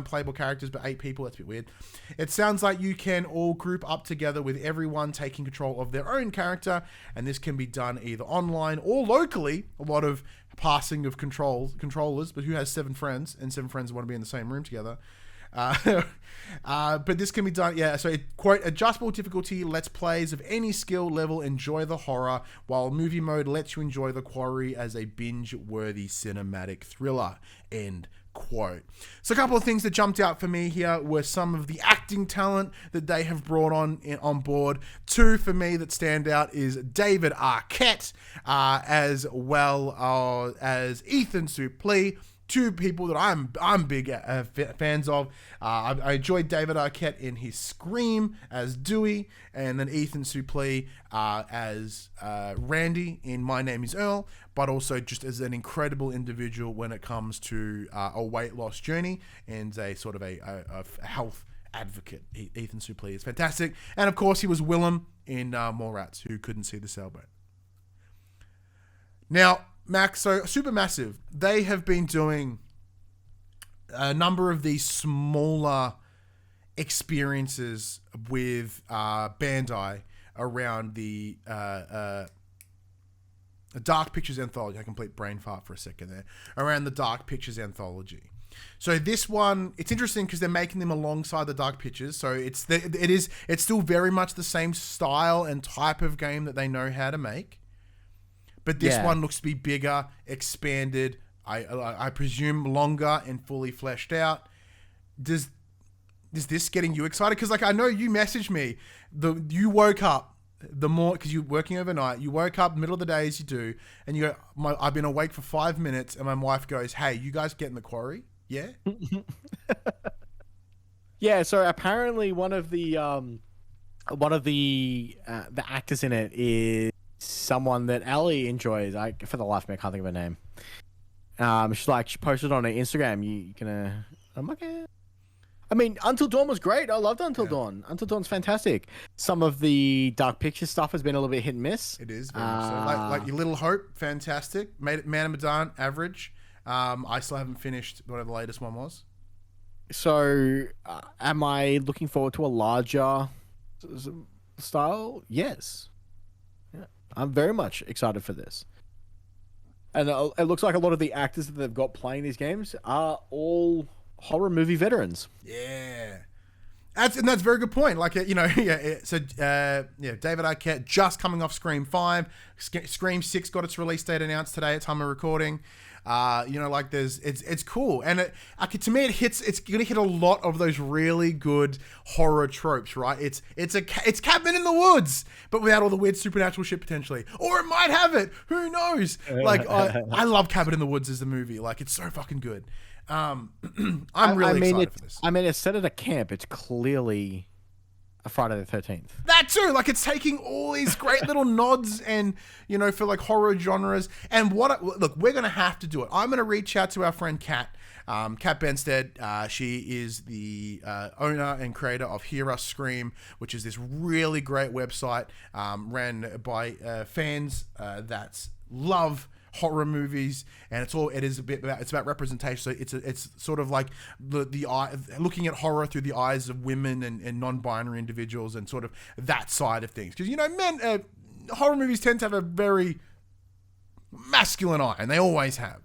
playable characters, but 8 people. That's a bit weird. It sounds like you can all group up together with everyone taking control of their own character, and this can be done either online or locally. A lot of passing of controllers, but who has 7 friends, and 7 friends want to be in the same room together. But this can be done, so it, quote, "Adjustable difficulty lets players of any skill level enjoy the horror, while movie mode lets you enjoy the Quarry as a binge-worthy cinematic thriller," end quote. So a couple of things that jumped out for me here were some of the acting talent that they have brought on board. 2 for me that stand out is David Arquette, as well as Ethan Suplee. 2 people that I'm big fans of. I enjoyed David Arquette in his Scream as Dewey, and then Ethan Suplee as Randy in My Name is Earl, but also just as an incredible individual when it comes to a weight loss journey and a sort of a health advocate. Ethan Suplee is fantastic. And of course, he was Willem in Mallrats, who couldn't see the sailboat. Now, Max, so Supermassive, they have been doing a number of these smaller experiences with Bandai around the Dark Pictures Anthology. I complete brain fart for a second there. Around the Dark Pictures Anthology. So this one, it's interesting because they're making them alongside the Dark Pictures. So it's still very much the same style and type of game that they know how to make. But this one looks to be bigger, expanded, I presume longer and fully fleshed out. Is this getting you excited? Because like I know you messaged me, you woke up because you're working overnight. You woke up middle of the day as you do, and you go, "I've been awake for 5 minutes," and my wife goes, "Hey, you guys get in the Quarry?" Yeah. Yeah. So apparently one of the one of the actors in it is someone that Ellie enjoys. For the life of me, I can't think of her name. She posted on her Instagram. You gonna? I'm like, I mean, Until Dawn was great. I loved Until Dawn. Until Dawn's fantastic. Some of the Dark Pictures stuff has been a little bit hit and miss. It is very much so. Like Your Little Hope, fantastic. Man of Medan, average. I still haven't finished whatever the latest one was. So, am I looking forward to a larger style? Yes. Yeah. I'm very much excited for this. And it looks like a lot of the actors that they've got playing these games are all horror movie veterans. Yeah. That's a very good point. Like, David Arquette just coming off Scream 5. Scream 6 got its release date announced today at time of recording. It's cool. And to me, it's going to hit a lot of those really good horror tropes, right? It's Cabin in the Woods, but without all the weird supernatural shit potentially. Or it might have it. Who knows? Like, I love Cabin in the Woods as a movie. Like, it's so fucking good. I'm really excited for this. I mean, it's set at a camp. It's clearly a Friday the 13th. That too. Like, it's taking all these great little nods and, for like horror genres. And look, we're going to have to do it. I'm going to reach out to our friend Kat Benstead. She is the owner and creator of Hear Us Scream, which is this really great website ran by fans that love horror movies, and it's about representation. So it's sort of like the eye, looking at horror through the eyes of women and non-binary individuals, and sort of that side of things. Because men, horror movies tend to have a very masculine eye, and they always have.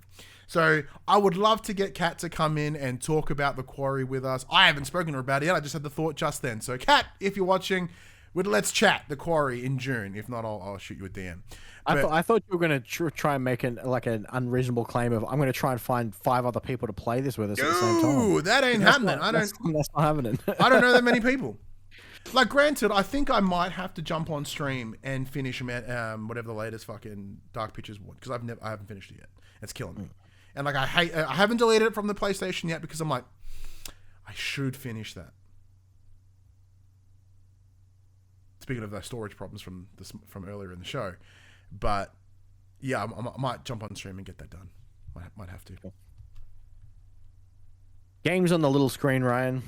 So I would love to get Kat to come in and talk about the Quarry with us. I haven't spoken to her about it yet. I just had the thought just then. So Kat, if you're watching, let's chat the Quarry in June. If not, I'll shoot you a DM. I thought you were going to try and make an unreasonable claim of, I'm going to try and find 5 other people to play this with us at the same time. Ooh, that ain't happening. That's not happening. I don't know that many people. Like, granted, I think I might have to jump on stream and finish whatever the latest fucking Dark Pictures one, because I haven't finished it yet. It's killing me. And like, I haven't deleted it from the PlayStation yet, because I'm like, I should finish that. Speaking of those storage problems from earlier in the show. But yeah, I might jump on stream and get that done. Might have to. Games on the little screen, Ryan.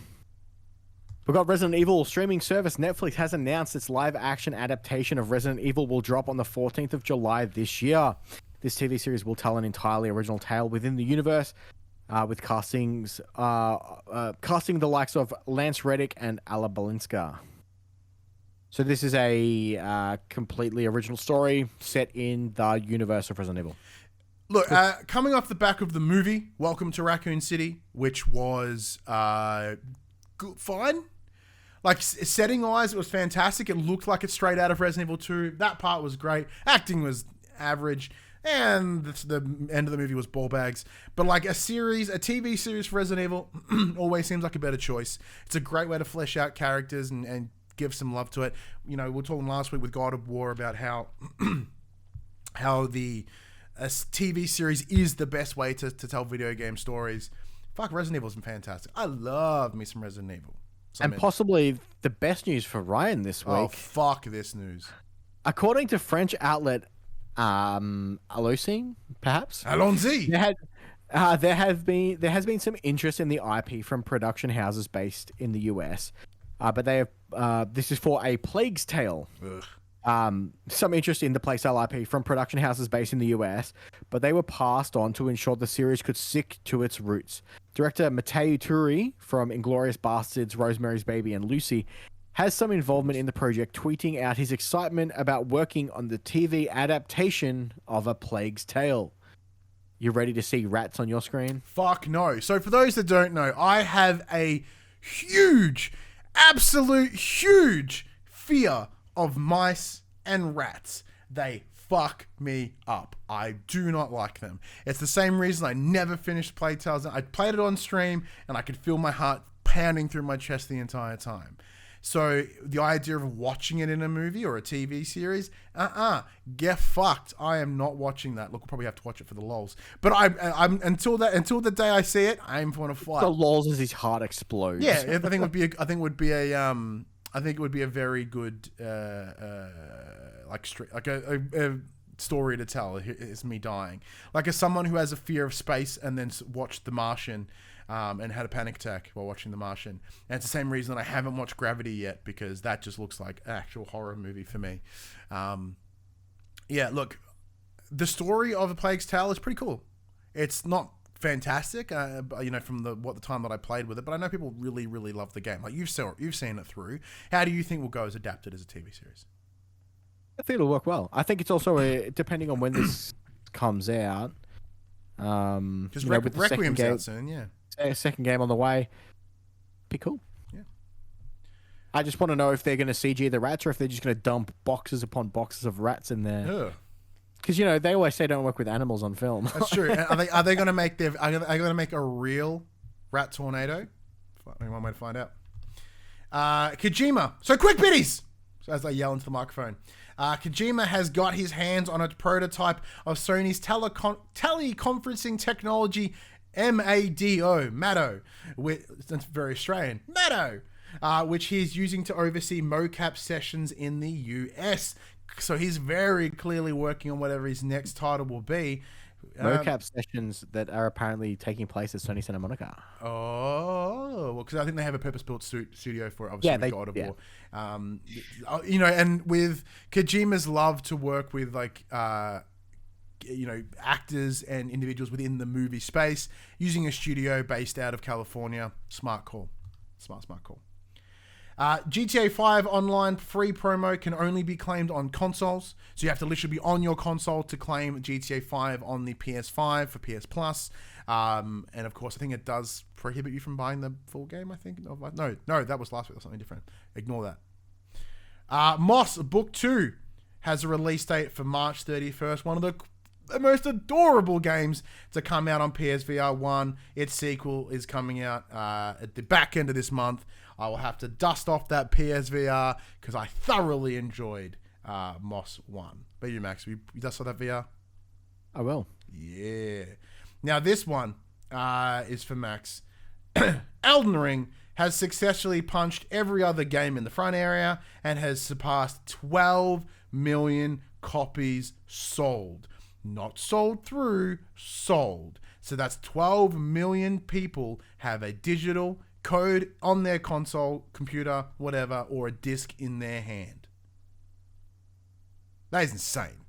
We've got Resident Evil streaming service. Netflix has announced its live-action adaptation of Resident Evil will drop on the 14th of July this year. This TV series will tell an entirely original tale within the universe, with casting the likes of Lance Reddick and Alla Balinska. So this is a completely original story set in the universe of Resident Evil. Look, coming off the back of the movie, Welcome to Raccoon City, which was fine. Like, setting-wise, it was fantastic. It looked like it's straight out of Resident Evil 2. That part was great. Acting was average. And the end of the movie was ball bags. But like a TV series for Resident Evil always seems like a better choice. It's a great way to flesh out characters and give some love to it. We were talking last week with God of War about how the TV series is the best way to tell video game stories. Fuck, Resident Evil's been fantastic. I love me some Resident Evil. Possibly the best news for Ryan this week. Oh, fuck this news. According to French outlet Allocigne, perhaps? Allons-y. There has been some interest in the IP from production houses based in the US. But they have this is for a Plague's Tale. Some interest in the Playstyle IP from production houses based in the US, but they were passed on to ensure the series could stick to its roots. Director Matteo Turi from Inglourious Bastards, Rosemary's Baby, and Lucy has some involvement in the project, tweeting out his excitement about working on the TV adaptation of A Plague's Tale. You ready to see rats on your screen? Fuck no. So for those that don't know, I have a absolute huge fear of mice and rats. They fuck me up. I do not like them. It's the same reason I never finished Plague Tales. I played it on stream and I could feel my heart pounding through my chest the entire time. So the idea of watching it in a movie or a TV series, get fucked. I am not watching that. Look, we'll probably have to watch it for the lols. But I'm until the day I see it, I'm going to fight. The lols as his heart explodes. Yeah, I think it would be I think it would be a very good a story to tell. It's me dying, like as someone who has a fear of space and then watched The Martian. And had a panic attack while watching The Martian. And it's the same reason I haven't watched Gravity yet, because that just looks like an actual horror movie for me. Yeah, look, the story of A Plague's Tale is pretty cool. It's not fantastic, from the time that I played with it, but I know people really, really love the game. Like you've seen it through. How do you think will go as adapted as a TV series? I think it'll work well. I think it's also depending on when this comes out. Because Requiem's out soon, yeah. A second game on the way. Be cool. Yeah. I just want to know if they're going to CG the rats or if they're just going to dump boxes upon boxes of rats in there. Because they always say don't work with animals on film. That's true. Are they going to make are they going to make a real rat tornado? One way to find out. Kojima. So QUICKBITS. So as I yell into the microphone. Kojima has got his hands on a prototype of Sony's teleconferencing technology MADO, that's very Australian, MADO, which he's using to oversee mocap sessions in the US. So he's very clearly working on whatever his next title will be. Mocap sessions that are apparently taking place at Sony Santa Monica. Oh, well, because I think they have a purpose-built studio for it, obviously, with God of War. And with Kojima's love to work with, actors and individuals within the movie space, using a studio based out of California. Smart call. Smart call. GTA 5 online free promo can only be claimed on consoles. So you have to literally be on your console to claim GTA 5 on the PS5 for PS Plus. And of course, I think it does prohibit you from buying the full game, I think. No, that was last week or something different. Ignore that. Moss Book 2 has a release date for March 31st. One of the most adorable games to come out on PSVR 1. Its sequel is coming out at the back end of this month. I will have to dust off that PSVR because I thoroughly enjoyed Moss 1. But you, Max, you dust off that VR? I will. Yeah. Now this one is for Max. Elden Ring has successfully punched every other game in the front area and has surpassed 12 million copies sold. Not sold through, sold. So that's 12 million people have a digital code on their console, computer, whatever, or a disc in their hand. That is insane.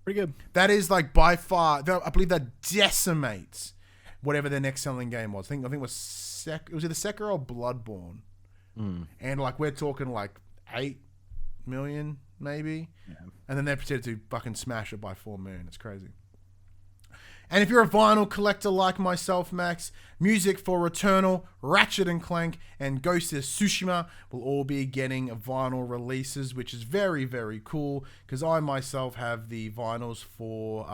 Pretty good. That is like by far, I believe that decimates whatever their next selling game was. I think it was it was either Sekiro or Bloodborne. And we're talking 8 million maybe. Yeah. And then they pretended to fucking smash it by 4 million. It's crazy. And if you're a vinyl collector like myself, Max, music for Returnal, Ratchet and Clank, and Ghost of Tsushima will all be getting vinyl releases, which is very, very cool because I myself have the vinyls for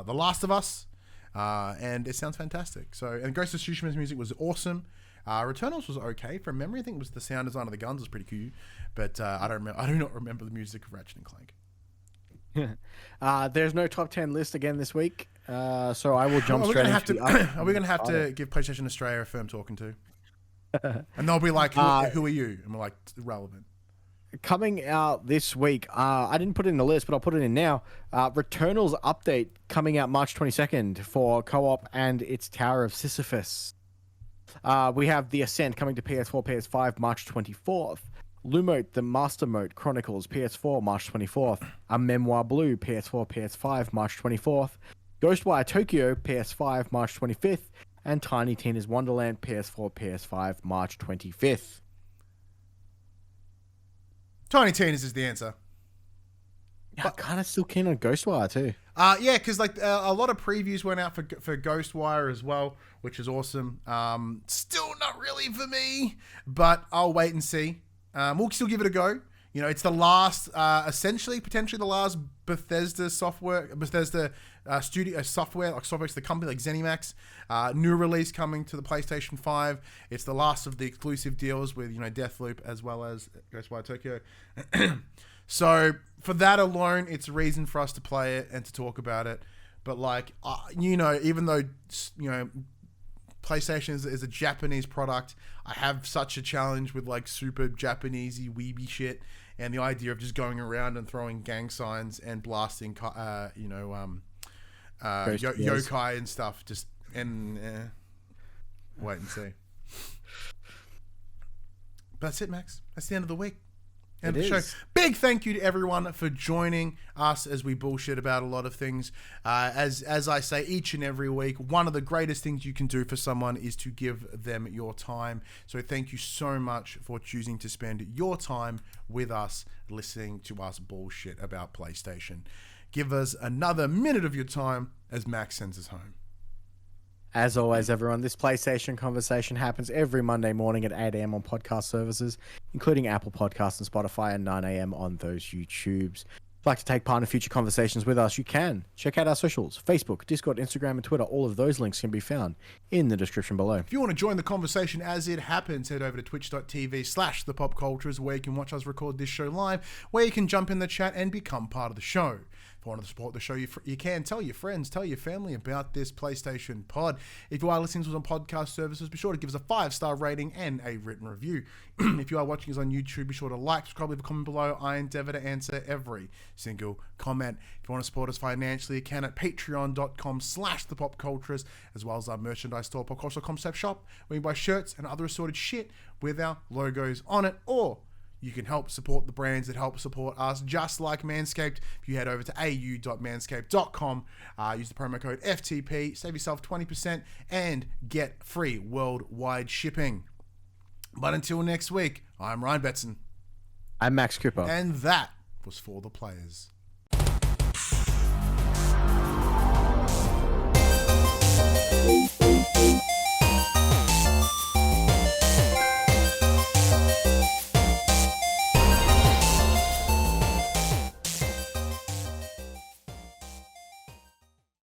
The Last of Us, and it sounds fantastic. And Ghost of Tsushima's music was awesome. Returnals was okay. From memory, I think it was the sound design of the guns was pretty cool, but I do not remember the music of Ratchet and Clank. There's no top 10 list again this week, so I will jump straight into Are we going to have to give PlayStation Australia a firm talking to? And they'll be like, who are you? And we're like, relevant. Coming out this week, I didn't put it in the list, but I'll put it in now. Returnal's update coming out March 22nd for co-op and its Tower of Sisyphus. We have The Ascent coming to PS4, PS5 March 24th. Lumote, The Master Mode Chronicles, PS4, March 24th. A Memoir Blue, PS4, PS5, March 24th. Ghostwire Tokyo, PS5, March 25th. And Tiny Tina's Wonderland, PS4, PS5, March 25th. Tiny Tina's is the answer. Yeah, I'm kind of still keen on Ghostwire too. Yeah, because a lot of previews went out for Ghostwire as well, which is awesome. Still not really for me, but I'll wait and see. We'll still give it a go. It's the last, potentially the last Bethesda studio software, like software to the company, like ZeniMax. New release coming to the PlayStation 5. It's the last of the exclusive deals with, Deathloop as well as Ghostwire Tokyo. So for that alone, it's a reason for us to play it and to talk about it. But even though, PlayStation PlayStation is a Japanese product. I have such a challenge with like super Japanesey weeby shit, and the idea of just going around and throwing gang signs and blasting, yokai and stuff. Just wait and see. But that's it, Max. That's the end of the week. And the show. Big thank you to everyone for joining us as we bullshit about a lot of things. As I say each and every week, one of the greatest things you can do for someone is to give them your time. So thank you so much for choosing to spend your time with us, listening to us bullshit about PlayStation. Give us another minute of your time as Max sends us home. As always, everyone, this PlayStation conversation happens every Monday morning at 8 a.m. on podcast services, including Apple Podcasts and Spotify, and 9 a.m. on those YouTubes. If you'd like to take part in future conversations with us, you can. Check out our socials, Facebook, Discord, Instagram, and Twitter. All of those links can be found in the description below. If you want to join the conversation as it happens, head over to twitch.tv/thepopcultures, where you can watch us record this show live, where you can jump in the chat and become part of the show. If you want to support the show, you can tell your friends, tell your family about this PlayStation pod. If you are listening to us on podcast services, be sure to give us a 5-star rating and a written review. If you are watching us on YouTube, be sure to like, subscribe, leave a comment below. I endeavor to answer every single comment. If you want to support us financially, you can at patreon.com/thepopcultures, as well as our merchandise store, popculture.com/shop, where you buy shirts and other assorted shit with our logos on it, or you can help support the brands that help support us, just like Manscaped. If you head over to au.manscaped.com, use the promo code FTP, save yourself 20%, and get free worldwide shipping. But until next week, I'm Ryan Betson. I'm Max Cooper. And that was For the Players.